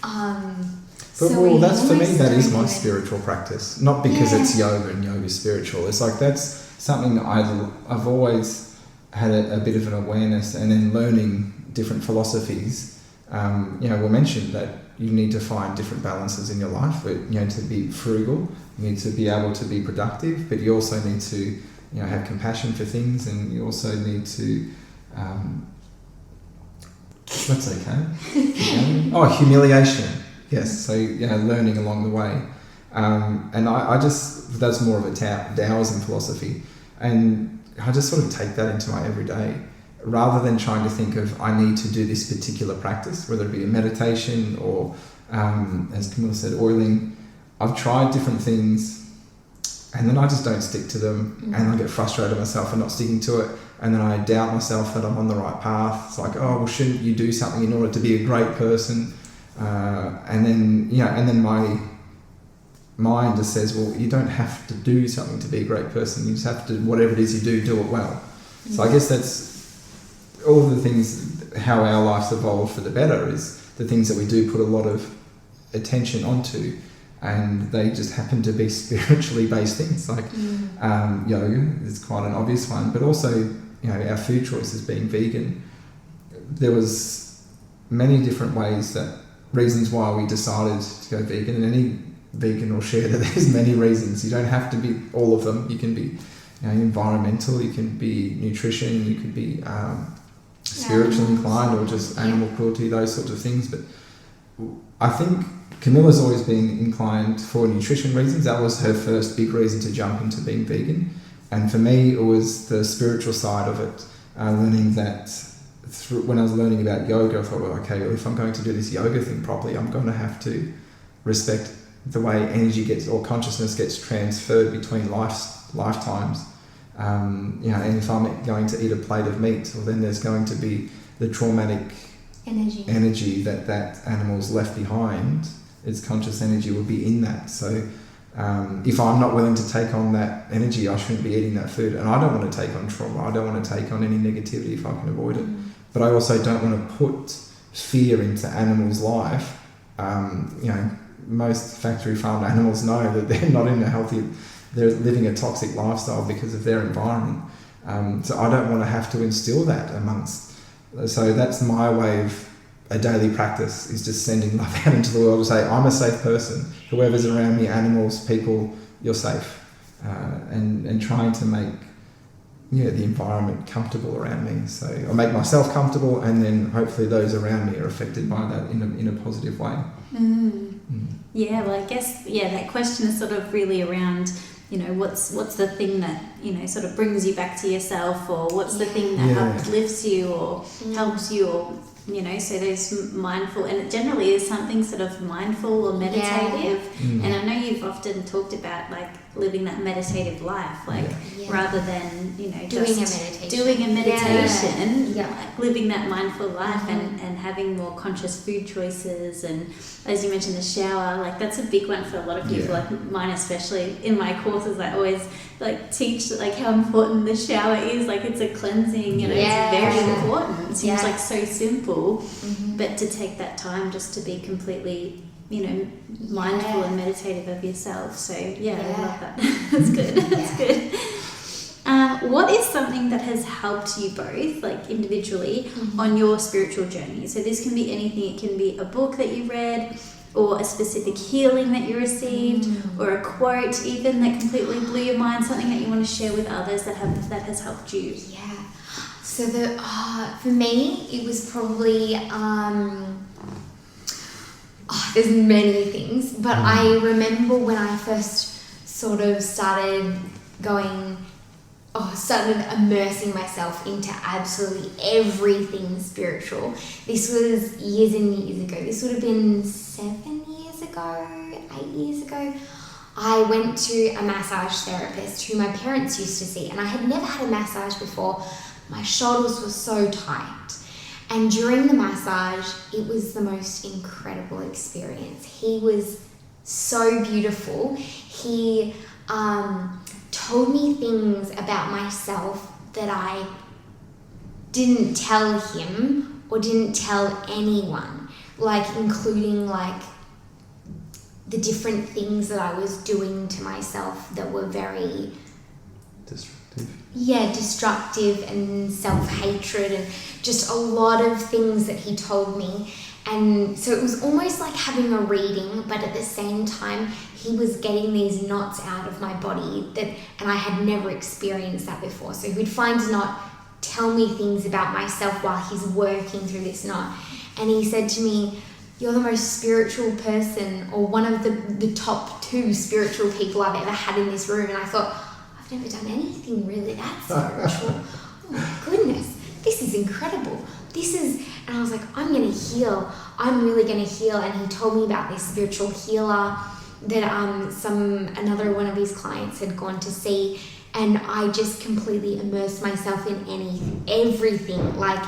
Speaker 3: Well, that's for me, that is my spiritual practice. Not because it's yoga and yoga is spiritual. It's like that's something that I've always had a bit of an awareness, and then learning different philosophies. We mentioned that you need to find different balances in your life. To be frugal, you need to be able to be productive, but you also need to have compassion for things, and you also need to humiliation. Yes, so learning along the way, and I just, that's more of a Taoism philosophy, and I just sort of take that into my everyday, rather than trying to think of I need to do this particular practice, whether it be a meditation or, as Camilla said, oiling. I've tried different things, and then I just don't stick to them, and I get frustrated with myself for not sticking to it, and then I doubt myself that I'm on the right path. It's like, oh, well, shouldn't you do something in order to be a great person? And then my mind just says, well, you don't have to do something to be a great person. You just have to, whatever it is you do it well. So I guess that's all the things, how our life's evolved for the better, is the things that we do put a lot of attention onto, and they just happen to be spiritually based things. Like yoga is quite an obvious one, but also our food choices, being vegan. There was many different reasons why we decided to go vegan, and any vegan will share that there's many reasons. You don't have to be all of them. You can be environmental, you can be nutrition, you could be spiritually inclined, or just animal cruelty, those sorts of things. But I think Camilla's always been inclined for nutrition reasons. That was her first big reason to jump into being vegan. And for me, it was the spiritual side of it, learning that when I was learning about yoga, I thought, well, if I'm going to do this yoga thing properly, I'm going to have to respect the way energy or consciousness gets transferred between lifetimes. And if I'm going to eat a plate of meat, well, then there's going to be the traumatic energy that animal's left behind. Its conscious energy will be in that. So if I'm not willing to take on that energy, I shouldn't be eating that food. And I don't want to take on trauma. I don't want to take on any negativity if I can avoid it. But I also don't want to put fear into animals' life. Most factory farmed animals know that they're not in they're living a toxic lifestyle because of their environment. So I don't want to have to instill that amongst. So that's my way of a daily practice, is just sending love out into the world to say, I'm a safe person. Whoever's around me, animals, people, you're safe. And trying to make the environment comfortable around me. So I make myself comfortable, and then hopefully those around me are affected by that in a positive way.
Speaker 1: Yeah, well, I guess that question is sort of really around, what's the thing that sort of brings you back to yourself, or what's the thing that uplifts you or helps you, or so those mindful, and it generally is something sort of mindful or meditative. And I know you've often talked about like living that meditative life, rather than doing a meditation, like living that mindful life, and having more conscious food choices. And as you mentioned, the shower, like that's a big one for a lot of people, like mine especially. In my courses I always like teach like how important the shower is. Like it's a cleansing, it's very important. It seems like so simple, but to take that time just to be completely mindful and meditative of yourself. So I love that. That's good. That's good. What is something that has helped you both, like individually, on your spiritual journey? So this can be anything. It can be a book that you read, or a specific healing that you received, or a quote even that completely blew your mind, something that you want to share with others that has helped you.
Speaker 2: Yeah. So for me, it was probably there's many things, but I remember when I first sort of started immersing myself into absolutely everything spiritual. This was years and years ago. This would have been 7 years ago, 8 years ago. I went to a massage therapist who my parents used to see, and I had never had a massage before. My shoulders were so tight. And during the massage, it was the most incredible experience. He was so beautiful. He told me things about myself that I didn't tell him or didn't tell anyone, like including like the different things that I was doing to myself that were very destructive and self-hatred, and just a lot of things that he told me. And so it was almost like having a reading, but at the same time he was getting these knots out of my body and I had never experienced that before. So he would find a knot, tell me things about myself while he's working through this knot. And he said to me, "You're the most spiritual person, or one of the top 2 spiritual people I've ever had in this room." And I thought, I've never done anything really that spiritual. Oh my goodness, this is incredible. And I was like, I'm going to heal. I'm really going to heal. And he told me about this spiritual healer that another one of his clients had gone to see. And I just completely immersed myself in everything, like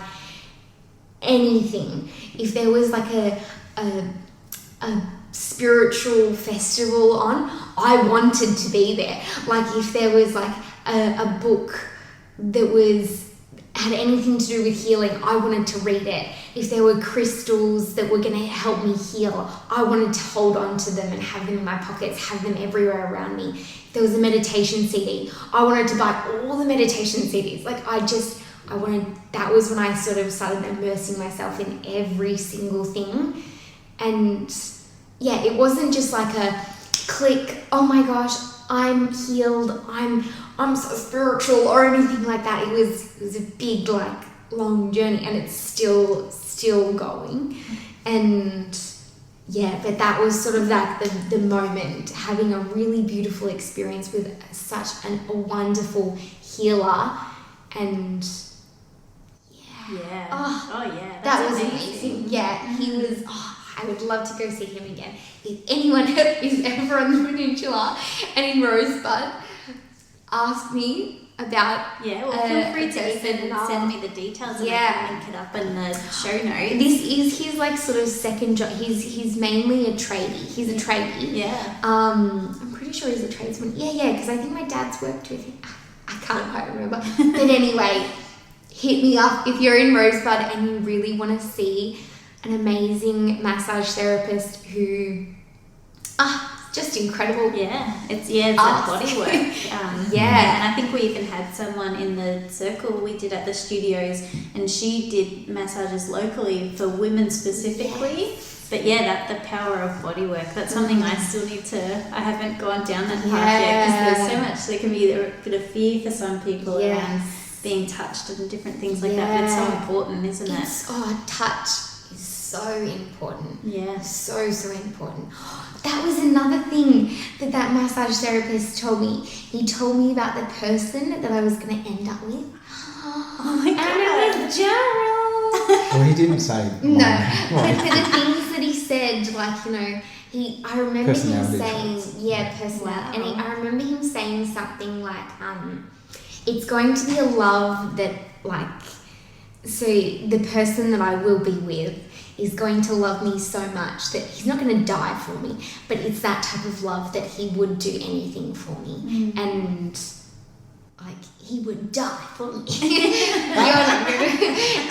Speaker 2: anything. If there was like a spiritual festival on, I wanted to be there. Like if there was like a book that had anything to do with healing, I wanted to read it. If there were crystals that were going to help me heal, I wanted to hold on to them and have them in my pockets, have them everywhere around me. If there was a meditation CD, I wanted to buy all the meditation CDs. Like that was when I sort of started immersing myself in every single thing. And yeah, it wasn't just like a click, oh my gosh, I'm healed, I'm so spiritual or anything like that. It was a big, like, long journey, and it's still going. And yeah, but that was sort of like the moment, having a really beautiful experience with such a wonderful healer. And
Speaker 1: that
Speaker 2: was amazing. Yeah, he was. I would love to go see him again. If anyone is ever on the peninsula and in Rosebud, ask me about.
Speaker 1: Yeah, well, feel free to send me the details, and I can link it up in the show notes.
Speaker 2: This is his like sort of second job. He's mainly a tradie. He's a tradie.
Speaker 1: Yeah.
Speaker 2: I'm pretty sure he's a tradesman. Yeah, because I think my dad's worked with him. I can't quite remember. But anyway, hit me up if you're in Rosebud and you really want to see an amazing massage therapist who, just incredible.
Speaker 1: Yeah, it's that body work. And I think we even had someone in the circle we did at the studios, and she did massages locally for women specifically.
Speaker 2: Yes.
Speaker 1: But the power of body work, that's something I still need to, I haven't gone down that path yet, because there's so much, there can be a bit of fear for some people around being touched and different things like that, but it's so important, isn't it?
Speaker 2: Touch is so important.
Speaker 1: Yeah.
Speaker 2: So important. That was another thing that massage therapist told me. He told me about the person that I was going to end up with.
Speaker 1: Oh my God.
Speaker 2: And it was Darryl.
Speaker 3: Well, he didn't say.
Speaker 2: No, but for the things that he said, like, I remember him saying, personality.
Speaker 1: Wow.
Speaker 2: And I remember him saying something like, it's going to be a love that, like, so the person that I will be with is going to love me so much that he's not going to die for me, but it's that type of love that he would do anything for me. And like he would die for me.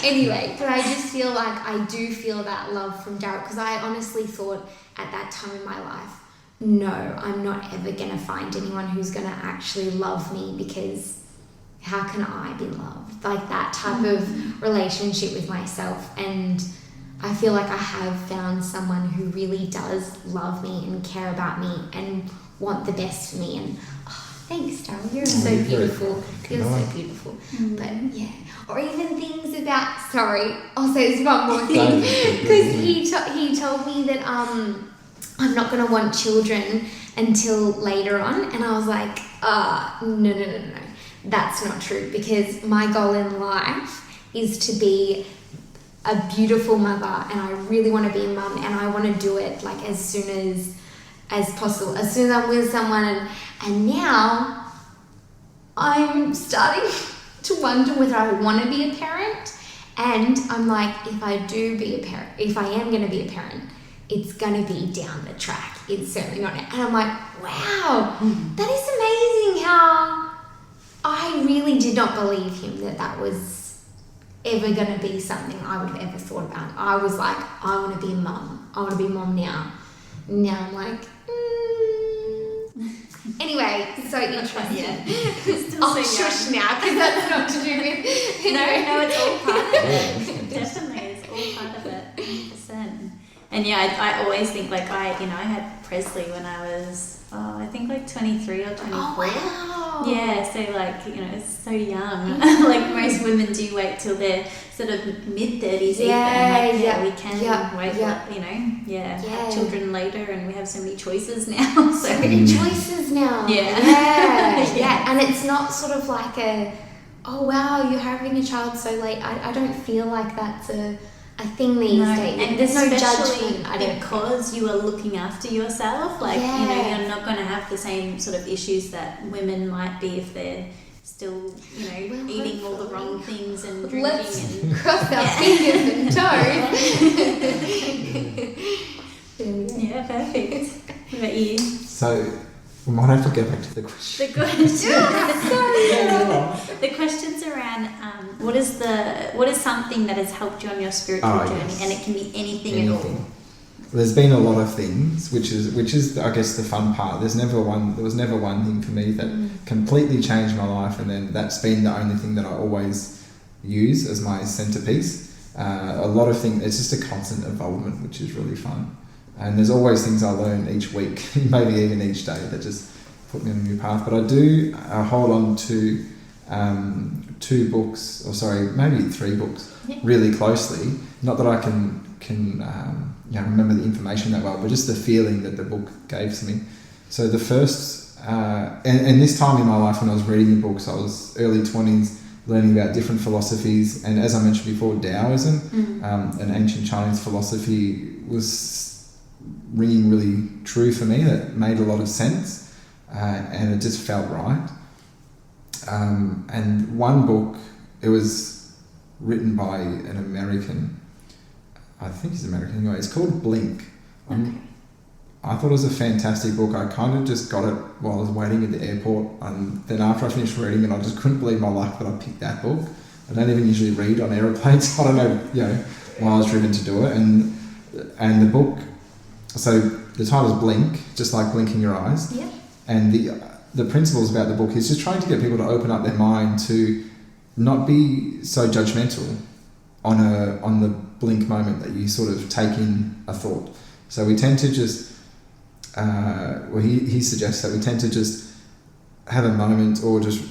Speaker 2: Anyway, but I just feel like I do feel that love from Darryl, because I honestly thought at that time in my life, no, I'm not ever going to find anyone who's going to actually love me, because how can I be loved? Like that type of relationship with myself. And I feel like I have found someone who really does love me and care about me and want the best for me. And thanks, Darryl, you're so beautiful. You're so beautiful. But or even things about, sorry, I'll say this one more thing, because he told me that I'm not going to want children until later on, and I was like, no, that's not true, because my goal in life is to be a beautiful mother, and I really want to be a mum, and I want to do it like as soon as possible as soon as I'm with someone. And now I'm starting to wonder whether I want to be a parent. And I'm like, if I am going to be a parent, it's going to be down the track. It's certainly not now. And I'm like, wow, that is amazing how I really did not believe him that was ever going to be something I would have ever thought about. I was like, I want to be a mum. I want to be a mum now. Now I'm like, Anyway, so interesting.
Speaker 1: Yeah.
Speaker 2: I'll shush now because that's not to do with...
Speaker 1: No, it's all part of it. Definitely, it's all part of it, 100%. And yeah, I always think like I had Presley when I was, I think like 23 or 24.
Speaker 2: Oh, wow.
Speaker 1: Yeah, so like, it's so young. Like most women do wait till they're sort of mid-30s even. Like, we can wait, have children later, and we have so many choices now.
Speaker 2: So many choices now. Yeah. And it's not sort of like oh wow, you're having a child so late. I don't feel like that's a thing these days.
Speaker 1: And
Speaker 2: there's no
Speaker 1: especially
Speaker 2: judgment.
Speaker 1: Because you are looking after yourself. Like, you're not going to have the same sort of issues that women might be if they're still, eating all the wrong things and drinking.
Speaker 2: Let's cross our fingers and toes.
Speaker 1: Yeah, perfect. What about you?
Speaker 3: So we might have to go back to the question.
Speaker 1: The question's around what is something that has helped you on your spiritual journey, and it can be anything at all.
Speaker 3: There's been a lot of things, which is I guess the fun part. There was never one thing for me that completely changed my life, and then that's been the only thing that I always use as my centerpiece. A lot of things. It's just a constant involvement, which is really fun. And there's always things I learn each week, maybe even each day, that just put me on a new path. But I do hold on to 2 books, maybe 3 books, really closely. Not that I can remember the information that well, but just the feeling that the book gave to me. So the first, and this time in my life when I was reading the books, I was early 20s, learning about different philosophies. And as I mentioned before, Taoism, an ancient Chinese philosophy, was ringing really true for me. That made a lot of sense, and it just felt right. And one book, it was written by an American, I think he's American anyway, it's called Blink. I thought it was a fantastic book. I kind of just got it while I was waiting at the airport, and then after I finished reading it, I just couldn't believe my luck that I picked that book. I don't even usually read on aeroplanes. I don't know, why I was driven to do it. And the book, so the title is Blink, just like blinking your eyes.
Speaker 2: Yeah.
Speaker 3: And the principles about the book is just trying to get people to open up their mind to not be so judgmental on the blink moment that you sort of take in a thought. So we tend to just, he suggests that we tend to just have a moment, or just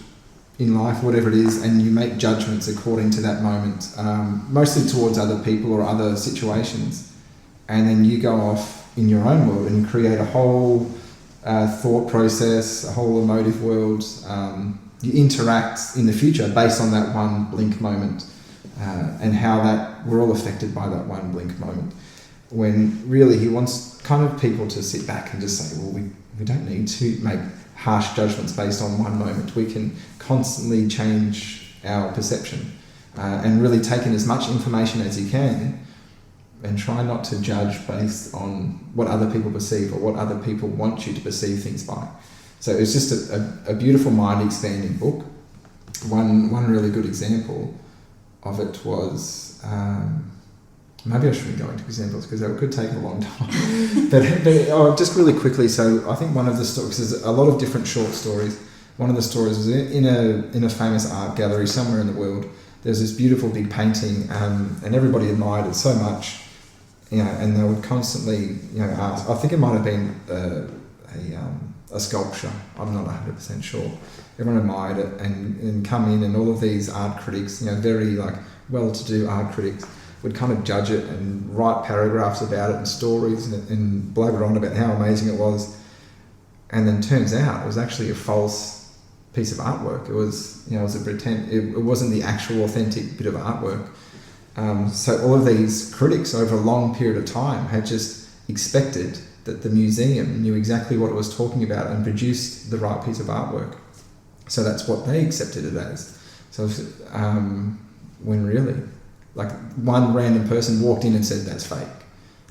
Speaker 3: in life, whatever it is, and you make judgments according to that moment, mostly towards other people or other situations. And then you go off in your own world and create a whole thought process, a whole emotive world. You interact in the future based on that one blink moment, and how that we're all affected by that one blink moment. When really he wants kind of people to sit back and just say, well, we don't need to make harsh judgments based on one moment. We can constantly change our perception, and really take in as much information as you can, and try not to judge based on what other people perceive or what other people want you to perceive things by. So it's just a beautiful mind-expanding book. One really good example of it was, maybe I shouldn't go into examples because that could take a long time. but just really quickly, so I think one of the stories, there's a lot of different short stories. One of the stories was in a famous art gallery somewhere in the world. There's this beautiful big painting, and everybody admired it so much. And they would constantly, ask. I think it might have been a sculpture. I'm not 100% sure. Everyone admired it, and come in, and all of these art critics, very well-to-do art critics, would kind of judge it and write paragraphs about it and stories and blabber on about how amazing it was. And then turns out it was actually a false piece of artwork. It was, it was a pretend. It wasn't the actual authentic bit of artwork. So all of these critics over a long period of time had just expected that the museum knew exactly what it was talking about and produced the right piece of artwork. So that's what they accepted it as. So when really, like, one random person walked in and said that's fake.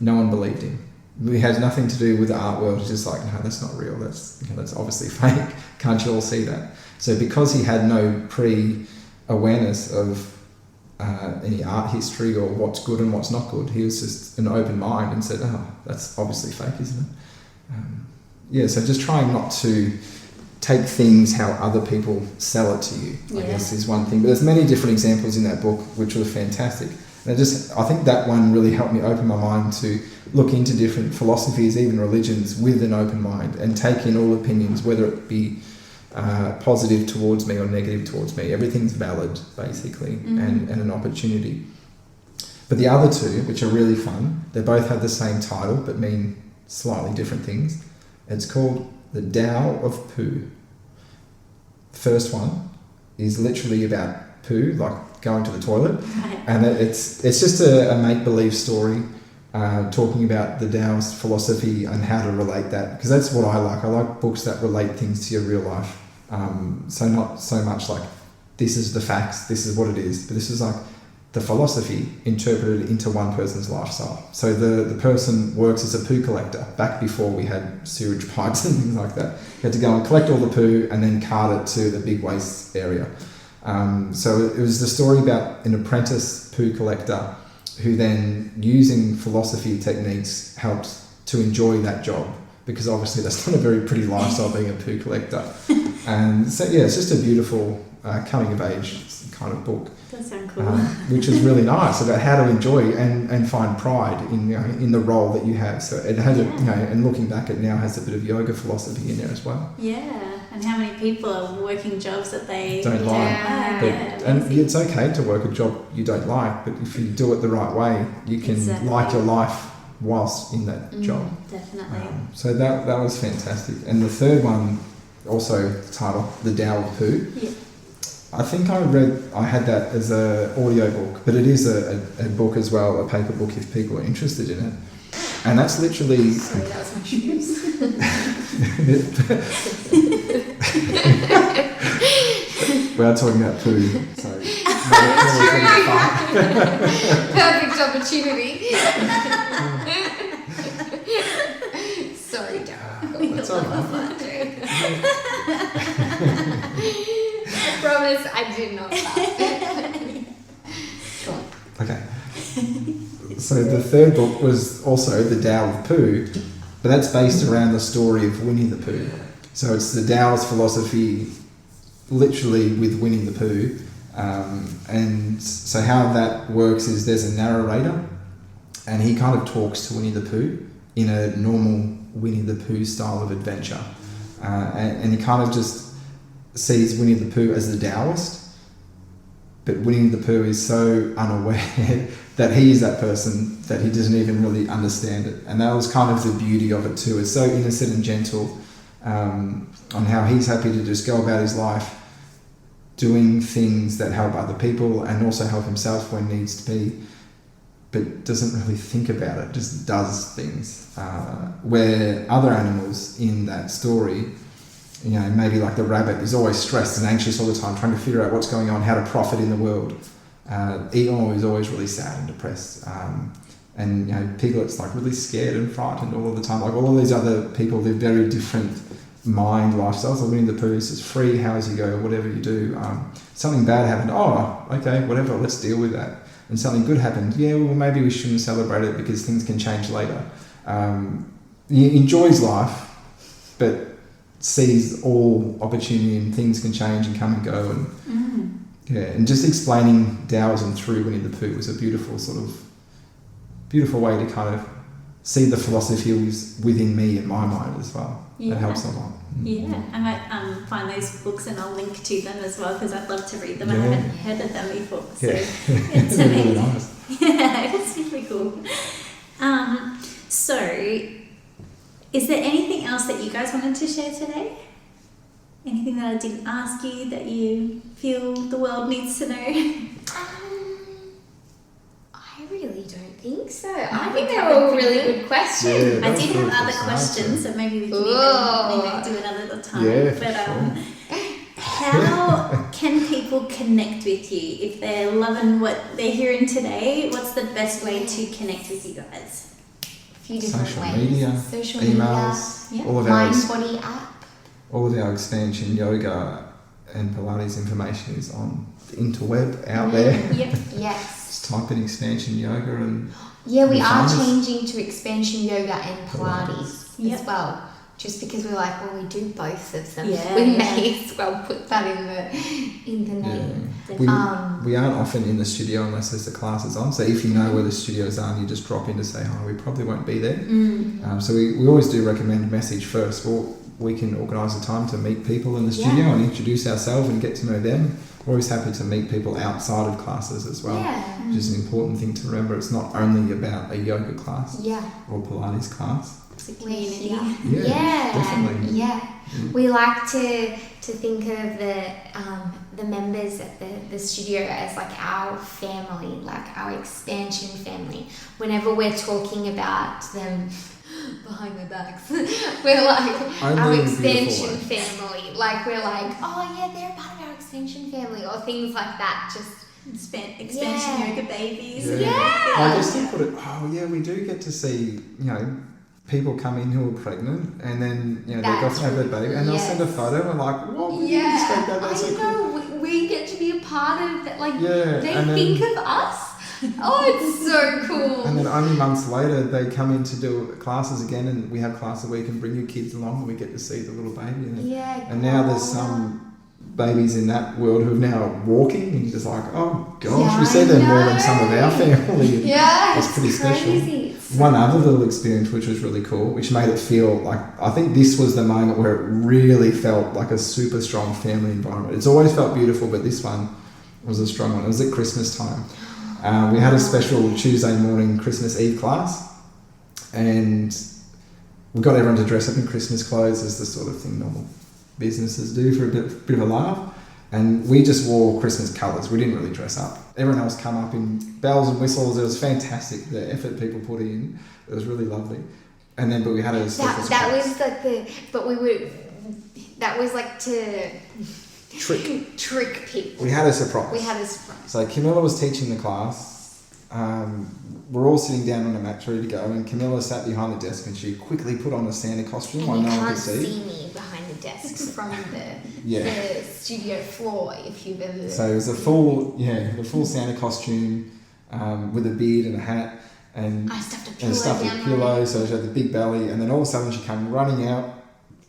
Speaker 3: No one believed him. It had nothing to do with the art world. It's just like, no, that's not real. That's obviously fake. Can't you all see that? So because he had no pre-awareness of any art history or what's good and what's not good, he was just an open mind and said, oh, that's obviously fake, isn't it? So just trying not to take things how other people sell it to you, I guess, is one thing. But there's many different examples in that book which were fantastic. And I think that one really helped me open my mind to look into different philosophies, even religions, with an open mind and take in all opinions, whether it be positive towards me or negative towards me. Everything's valid, basically, and an opportunity. But the other two, which are really fun, they both have the same title but mean slightly different things. It's called The Tao of Poo. The first one is literally about poo, like going to the toilet, and it's just a make-believe story talking about the Taoist philosophy and how to relate that, because that's what I like. I like books that relate things to your real life. So not so much like this is the facts, this is what it is, but this is like the philosophy interpreted into one person's lifestyle. So the person works as a poo collector back before we had sewage pipes and things like that. You had to go and collect all the poo and then cart it to the big waste area. So it was the story about an apprentice poo collector who then, using philosophy techniques, helped to enjoy that job, because obviously that's not a very pretty lifestyle being a poo collector. And so it's just a beautiful coming of age kind of book.
Speaker 1: That sounds cool.
Speaker 3: Which is really nice about how to enjoy and find pride in the role that you have. So it has and looking back, it now has a bit of yoga philosophy in there as well.
Speaker 1: Yeah, and how many people are working jobs that they
Speaker 3: don't like. And it's okay to work a job you don't like, but if you do it the right way, you can like your life whilst in that job.
Speaker 1: Definitely.
Speaker 3: So that was fantastic. And the third one, also the title, The Tao of Poo. Yeah. I think I had that as an audio book, but it is a book as well, a paper book if people are interested in it. And that's literally...
Speaker 2: Sorry, that was my shoes.
Speaker 3: We are talking about poo, so...
Speaker 2: Perfect opportunity. Sorry, Darryl.
Speaker 3: That's all right.
Speaker 2: I promise I did not laugh. Go on.
Speaker 3: Okay. So the third book was also The Tao of Poo, but that's based around the story of Winnie the Pooh. So it's the Taoist philosophy, literally with Winnie the Pooh. And so how that works is there's a narrator, and he kind of talks to Winnie the Pooh in a normal Winnie the Pooh style of adventure. And he kind of just sees Winnie the Pooh as the Taoist, but Winnie the Pooh is so unaware that he is that person that he doesn't even really understand it. And that was kind of the beauty of it too. It's so innocent and gentle on how he's happy to just go about his life doing things that help other people and also help himself when needs to be, but doesn't really think about it, just does things. Where other animals in that story, maybe like the rabbit is always stressed and anxious all the time, trying to figure out what's going on, how to profit in the world. Eeyore is always really sad and depressed. And Piglet's like really scared and frightened all of the time. Like all of these other people live very different mind lifestyles. So Winnie the Pooh is just free, how as you go, whatever you do. Something bad happened, oh, okay, whatever, let's deal with that. And something good happened, yeah, well maybe we shouldn't celebrate it because things can change later. He enjoys life, but sees all opportunity and things can change and come and go, and and just explaining Taoism through Winnie the Pooh was a beautiful way to kind of see the philosophies within me and my mind as well. That helps a lot.
Speaker 1: Yeah, I might find those books and I'll link to them as well because I'd love to read them. I haven't heard of them before, so it's amazing.
Speaker 3: Really nice.
Speaker 1: Yeah, it's really cool. So, is there anything else that you guys wanted to share today? Anything that I didn't ask you that you feel the world needs to know?
Speaker 2: I really don't think so. I think they were all really good questions.
Speaker 3: Yeah,
Speaker 1: I did have other
Speaker 3: good
Speaker 1: questions, so maybe we can do another time.
Speaker 3: Yeah,
Speaker 1: but
Speaker 3: sure.
Speaker 1: how can people connect with you if they're loving what they're hearing today? What's the best way to connect with you guys?
Speaker 2: A few different
Speaker 3: Social
Speaker 2: ways.
Speaker 3: media,
Speaker 2: Social
Speaker 3: emails,
Speaker 1: media,
Speaker 3: all of
Speaker 2: Mind
Speaker 3: our
Speaker 2: Body app.
Speaker 3: all of our Expansion Yoga and Pilates information is on the interweb out there.
Speaker 1: Yep.
Speaker 2: Yes.
Speaker 3: Just type in Expansion Yoga and
Speaker 2: Yeah, we
Speaker 3: you'll
Speaker 2: are
Speaker 3: find us.
Speaker 2: changing to Expansion Yoga and Pilates
Speaker 1: Yep.
Speaker 2: as well. Just because we're like, well, we do both of them.
Speaker 1: Yeah,
Speaker 2: We
Speaker 1: yeah.
Speaker 2: may as well put that in the name.
Speaker 3: We
Speaker 2: Um,
Speaker 3: aren't often in the studio unless there's the classes on. So if you know where the studios are and you just drop in to say hi, we probably won't be there. So we always do recommend message first. We can organise a time to meet people in the studio and introduce ourselves and get to know them. We're always happy to meet people outside of classes as well, which is an important thing to remember. It's not only about a yoga class or Pilates class.
Speaker 1: It's a community.
Speaker 3: Definitely.
Speaker 2: Yeah. We like to think of the members at the studio as like our family, like our expansion family. Whenever we're talking about them behind their backs, we're like our expansion family. Like we're like, oh yeah, they're a part of our expansion family, or things like that. Just
Speaker 1: Expansion yoga babies.
Speaker 3: I just think we do get to see, people come in who are pregnant and then, they go to have their baby and they'll send a photo and we're like, what? We didn't expect that. That's so cool.
Speaker 2: We get to be a part of that. Like they
Speaker 3: and
Speaker 2: think of us. Oh, it's so cool.
Speaker 3: And then only months later, they come in to do classes again, and we have classes where you can bring your kids along, and we get to see the little baby. And now there's some babies in that world who are now walking, and you're just like, oh gosh, we see them more than some of our family. It's pretty
Speaker 2: crazy.
Speaker 3: special. One other little experience which was really cool, which made it feel like, I think this was the moment where it really felt like a super strong family environment. It's always felt beautiful, but this one was a strong one. It was at Christmas time. We had a special Tuesday morning Christmas Eve class, and we got everyone to dress up in Christmas clothes as the sort of thing normal businesses do for a bit of a laugh. And we just wore Christmas colours. We didn't really dress up. Everyone else come up in bells and whistles. It was fantastic, the effort people put in. It was really lovely. And then, but we had a special
Speaker 2: that was like that was like to trick people.
Speaker 3: We had a surprise. So Camilla was teaching the class. We're all sitting down on a mat ready to go, and Camilla sat behind the desk and she quickly put on a Santa costume while no one could see.
Speaker 2: You can't see me behind the desk from the studio floor if you've ever.
Speaker 3: So it was the full Santa costume with a beard and a hat, and
Speaker 2: I stuffed a pillow
Speaker 3: so she had the big belly, and then all of a sudden she came running out,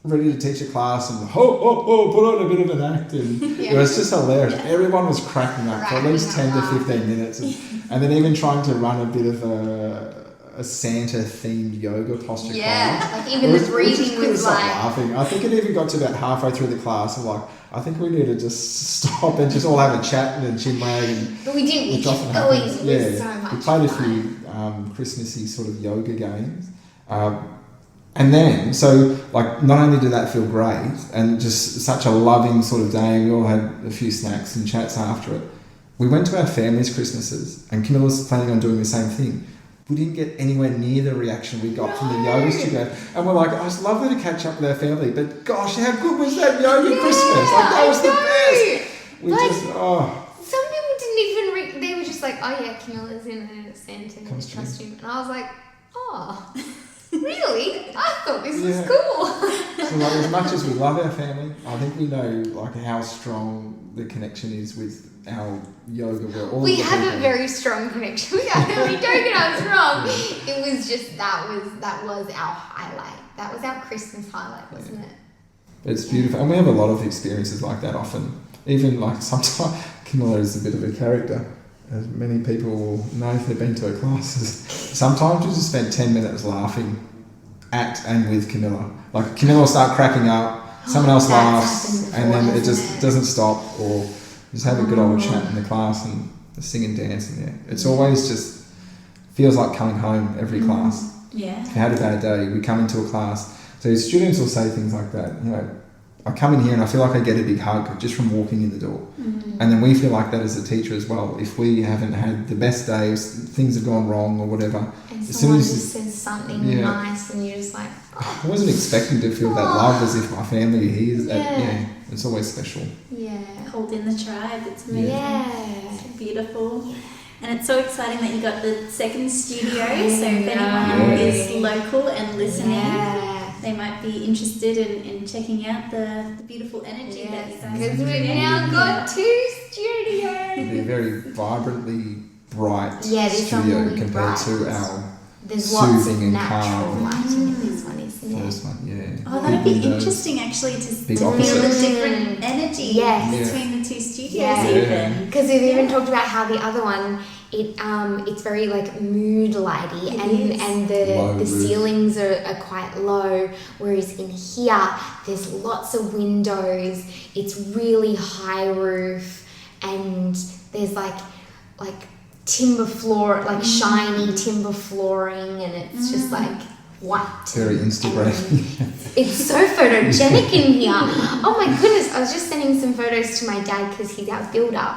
Speaker 3: ready to teach a class, and put on a bit of an act, and it was just hilarious. Everyone was cracking up for at least 10 to 15 minutes, and then even trying to run a bit of a Santa-themed yoga posture class.
Speaker 2: Like even the breathing was like...
Speaker 3: laughing. I think it even got to about halfway through the class, and like, I think we need to just stop and just all have a chat and a chin wag.
Speaker 2: But we didn't. We kept going. It was so much
Speaker 3: we played
Speaker 2: fun.
Speaker 3: a few Christmassy sort of yoga games. And then, so like, not only did that feel great and just such a loving sort of day, we all had a few snacks and chats after it. We went to our family's Christmases, and Camilla was planning on doing the same thing. We didn't get anywhere near the reaction we got from the yoga studio. And we're like, oh, it's lovely to catch up with our family, but gosh, how good was that yoga Christmas? Like, that was the best. We
Speaker 2: Some people didn't even they were just like, oh yeah, Camilla's in a Santa costume. And I was like, oh, really? I thought this was cool.
Speaker 3: So like, as much as we love our family, I think we know like how strong the connection is with our yoga.
Speaker 2: We have a very strong connection. We don't get us wrong. It was just that was our highlight. That was our Christmas highlight, wasn't it?
Speaker 3: It's beautiful, and we have a lot of experiences like that often. Even like sometimes Camilla is a bit of a character, as many people will know if they've been to her classes. Sometimes we just spend 10 minutes laughing at and with Camilla. Like Camilla will start cracking up, someone else laughs, and then it just doesn't stop, or just have a good old chat in the class and sing and dance. And it's always just feels like coming home every class.
Speaker 1: Yeah.
Speaker 3: If you had a bad day, we come into a class. So students will say things like that, I come in here and I feel like I get a big hug just from walking in the door. And then we feel like that as a teacher as well. If we haven't had the best days, things have gone wrong or whatever.
Speaker 2: And
Speaker 3: as
Speaker 2: someone
Speaker 3: soon as
Speaker 2: just says something nice and you're just like,
Speaker 3: I wasn't expecting to feel that love as if my family are here. It's always special.
Speaker 2: yeah.
Speaker 1: Hold in the tribe. It's amazing.
Speaker 2: Yeah.
Speaker 1: It's beautiful. And it's so exciting that you got the second studio. So if anyone
Speaker 3: Yes.
Speaker 1: is local and listening,
Speaker 2: Yeah.
Speaker 1: they might be interested in checking out the beautiful energy that you guys
Speaker 2: Because
Speaker 1: are
Speaker 2: we've
Speaker 1: creating.
Speaker 2: now got 2 studios.
Speaker 3: They're very vibrantly bright
Speaker 2: Yeah, this one
Speaker 3: studio
Speaker 2: will be
Speaker 3: compared to
Speaker 2: bright.
Speaker 3: our
Speaker 2: There's lots of
Speaker 3: soothing and
Speaker 2: natural
Speaker 3: calm
Speaker 2: lighting in this one, isn't there?
Speaker 3: first one.
Speaker 1: Oh, that'd be
Speaker 3: Big windows.
Speaker 1: interesting actually to
Speaker 3: Big
Speaker 1: feel the
Speaker 3: opposites.
Speaker 1: different energy
Speaker 2: Yes.
Speaker 1: between the 2 studios
Speaker 2: Yeah.
Speaker 1: even.
Speaker 2: Because we've even talked about how the other one, it's very like mood lighty,
Speaker 1: It
Speaker 2: and
Speaker 1: is.
Speaker 2: and
Speaker 3: Low
Speaker 2: the
Speaker 3: roof.
Speaker 2: ceilings are quite low, whereas in here there's lots of windows. It's really high roof, and there's like timber floor, like shiny timber flooring, and it's just like white.
Speaker 3: Very Instagram.
Speaker 2: It's so photogenic in here. Oh my goodness. I was just sending some photos to my dad because he's our builder,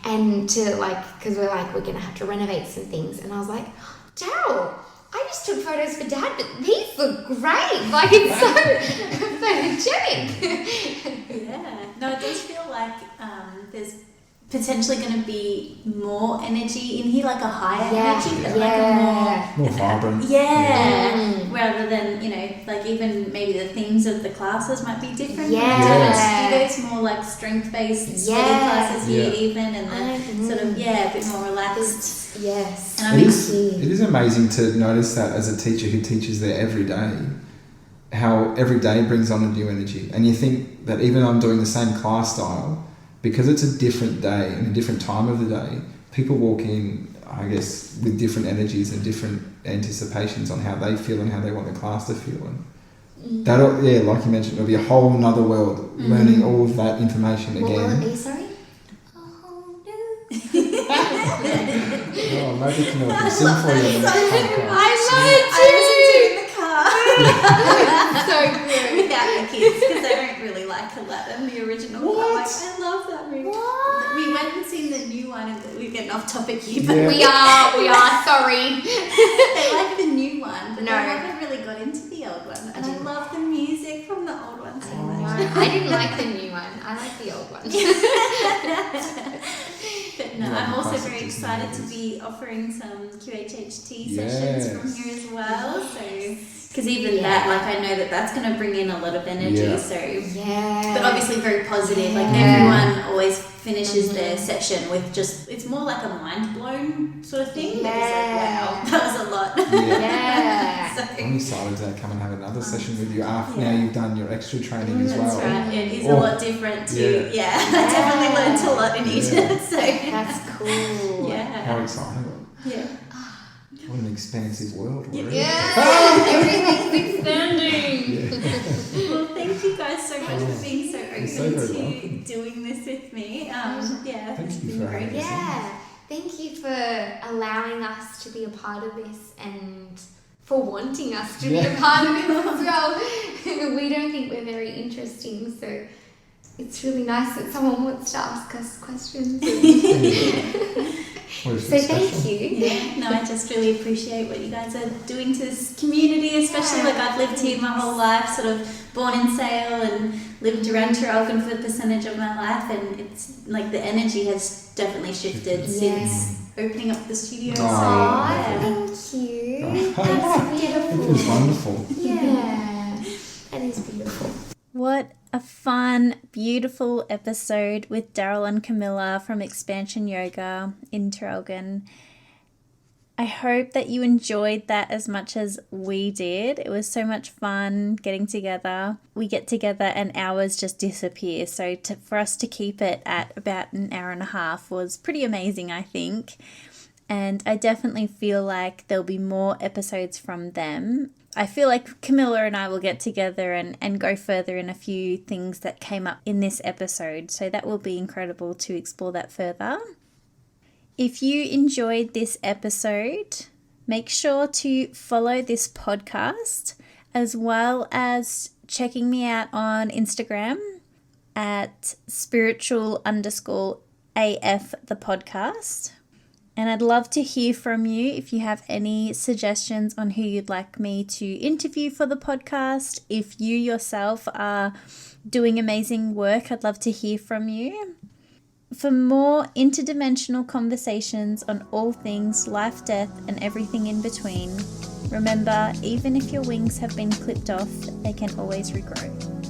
Speaker 2: and because we're going to have to renovate some things. And I was like, Darryl, I just took photos for Dad, but these look great. Like, it's so photogenic.
Speaker 1: Yeah. No, it does feel like there's potentially going to be more energy in here, like a higher energy, but like a
Speaker 3: More vibrant.
Speaker 1: rather than, like even maybe the themes of the classes might be different.
Speaker 2: Yeah.
Speaker 1: Studios more like strength-based sweaty classes here even, and then sort of, a bit more relaxed.
Speaker 2: Yes.
Speaker 1: And
Speaker 3: It is amazing to notice that as a teacher who teaches there every day, how every day brings on a new energy. And you think that even though I'm doing the same class style, because it's a different day and a different time of the day, people walk in, I guess, with different energies and different anticipations on how they feel and how they want the class to feel. And that'll, like you mentioned, it'll be a whole nother world, learning all of that information
Speaker 2: What will it
Speaker 3: again.
Speaker 2: be, sorry?
Speaker 3: Oh, maybe Camilla can sing for you on the next podcast.
Speaker 2: I love it too!
Speaker 1: in the car
Speaker 2: So good.
Speaker 1: without the kids because they don't really like Aladdin, the original.
Speaker 3: What?
Speaker 1: I'm like, I love that movie.
Speaker 2: What?
Speaker 1: We went and seen the new one, and we're getting off topic here, but
Speaker 3: Yeah.
Speaker 2: We are, sorry.
Speaker 1: they like the new one, but
Speaker 2: No.
Speaker 1: they haven't really got into the old one. And I love the music from the old one so much.
Speaker 2: I didn't like the new one. I like the old one.
Speaker 1: But no,
Speaker 3: Yeah,
Speaker 1: I'm also
Speaker 3: classic
Speaker 1: very
Speaker 3: Disney
Speaker 1: excited to
Speaker 3: movies.
Speaker 1: be offering some QHHT
Speaker 3: Yes.
Speaker 1: sessions from here as well. So, because even that, like, I know that that's going to bring in a lot of energy.
Speaker 3: Yeah.
Speaker 1: So,
Speaker 2: Yeah.
Speaker 1: but obviously very positive. Like
Speaker 2: Yeah.
Speaker 1: everyone always finishes their session with just, it's more like a mind blown sort of thing. Because
Speaker 2: Yeah.
Speaker 1: like, wow, that was a lot.
Speaker 2: Yeah.
Speaker 1: So,
Speaker 3: I'm excited to come and have another session with you after now you've done your extra training as
Speaker 1: that's
Speaker 3: well.
Speaker 1: right. It is
Speaker 3: Oh,
Speaker 1: a lot different too.
Speaker 3: yeah.
Speaker 1: I definitely learned a lot in Egypt.
Speaker 3: Yeah.
Speaker 1: So,
Speaker 2: That's cool.
Speaker 3: How
Speaker 1: yeah.
Speaker 3: exciting.
Speaker 1: Yeah.
Speaker 3: What an expansive world. Already.
Speaker 2: Yeah. Everything's expanding.
Speaker 1: Well, thank you guys so much for being so open
Speaker 3: so very
Speaker 1: to
Speaker 3: welcome.
Speaker 1: doing this with me.
Speaker 3: Thank
Speaker 1: It's
Speaker 3: you
Speaker 1: been
Speaker 3: for
Speaker 1: great.
Speaker 3: having us.
Speaker 2: Yeah. Thank you for allowing us to be a part of this and for wanting us to be a part of it as well. We don't think we're very interesting, so it's really nice that someone wants to ask us questions.
Speaker 3: What is
Speaker 2: So
Speaker 3: it
Speaker 2: thank
Speaker 3: special?
Speaker 2: you.
Speaker 1: Yeah, no, I just really appreciate what you guys are doing to this community, especially like I've lived here my whole life, sort of born in Sale and lived around Traralgon for a percentage of my life, and it's like the energy has definitely shifted since opening up the studio. So,
Speaker 3: Oh,
Speaker 1: yeah.
Speaker 2: Thank you.
Speaker 3: Oh.
Speaker 2: That's
Speaker 3: It was
Speaker 2: beautiful.
Speaker 3: wonderful.
Speaker 2: Yeah, that is beautiful.
Speaker 1: What a fun, beautiful episode with Darryl and Camilla from Expansion Yoga in Traralgon. I hope that you enjoyed that as much as we did. It was so much fun getting together. We get together and hours just disappear. So for us to keep it at about an hour and a half was pretty amazing, I think. And I definitely feel like there'll be more episodes from them. I feel like Camilla and I will get together and go further in a few things that came up in this episode. So that will be incredible to explore that further. If you enjoyed this episode, make sure to follow this podcast as well as checking me out on Instagram at spiritual_AF the podcast. And I'd love to hear from you if you have any suggestions on who you'd like me to interview for the podcast. If you yourself are doing amazing work, I'd love to hear from you. For more interdimensional conversations on all things life, death, and everything in between, remember, even if your wings have been clipped off, they can always regrow.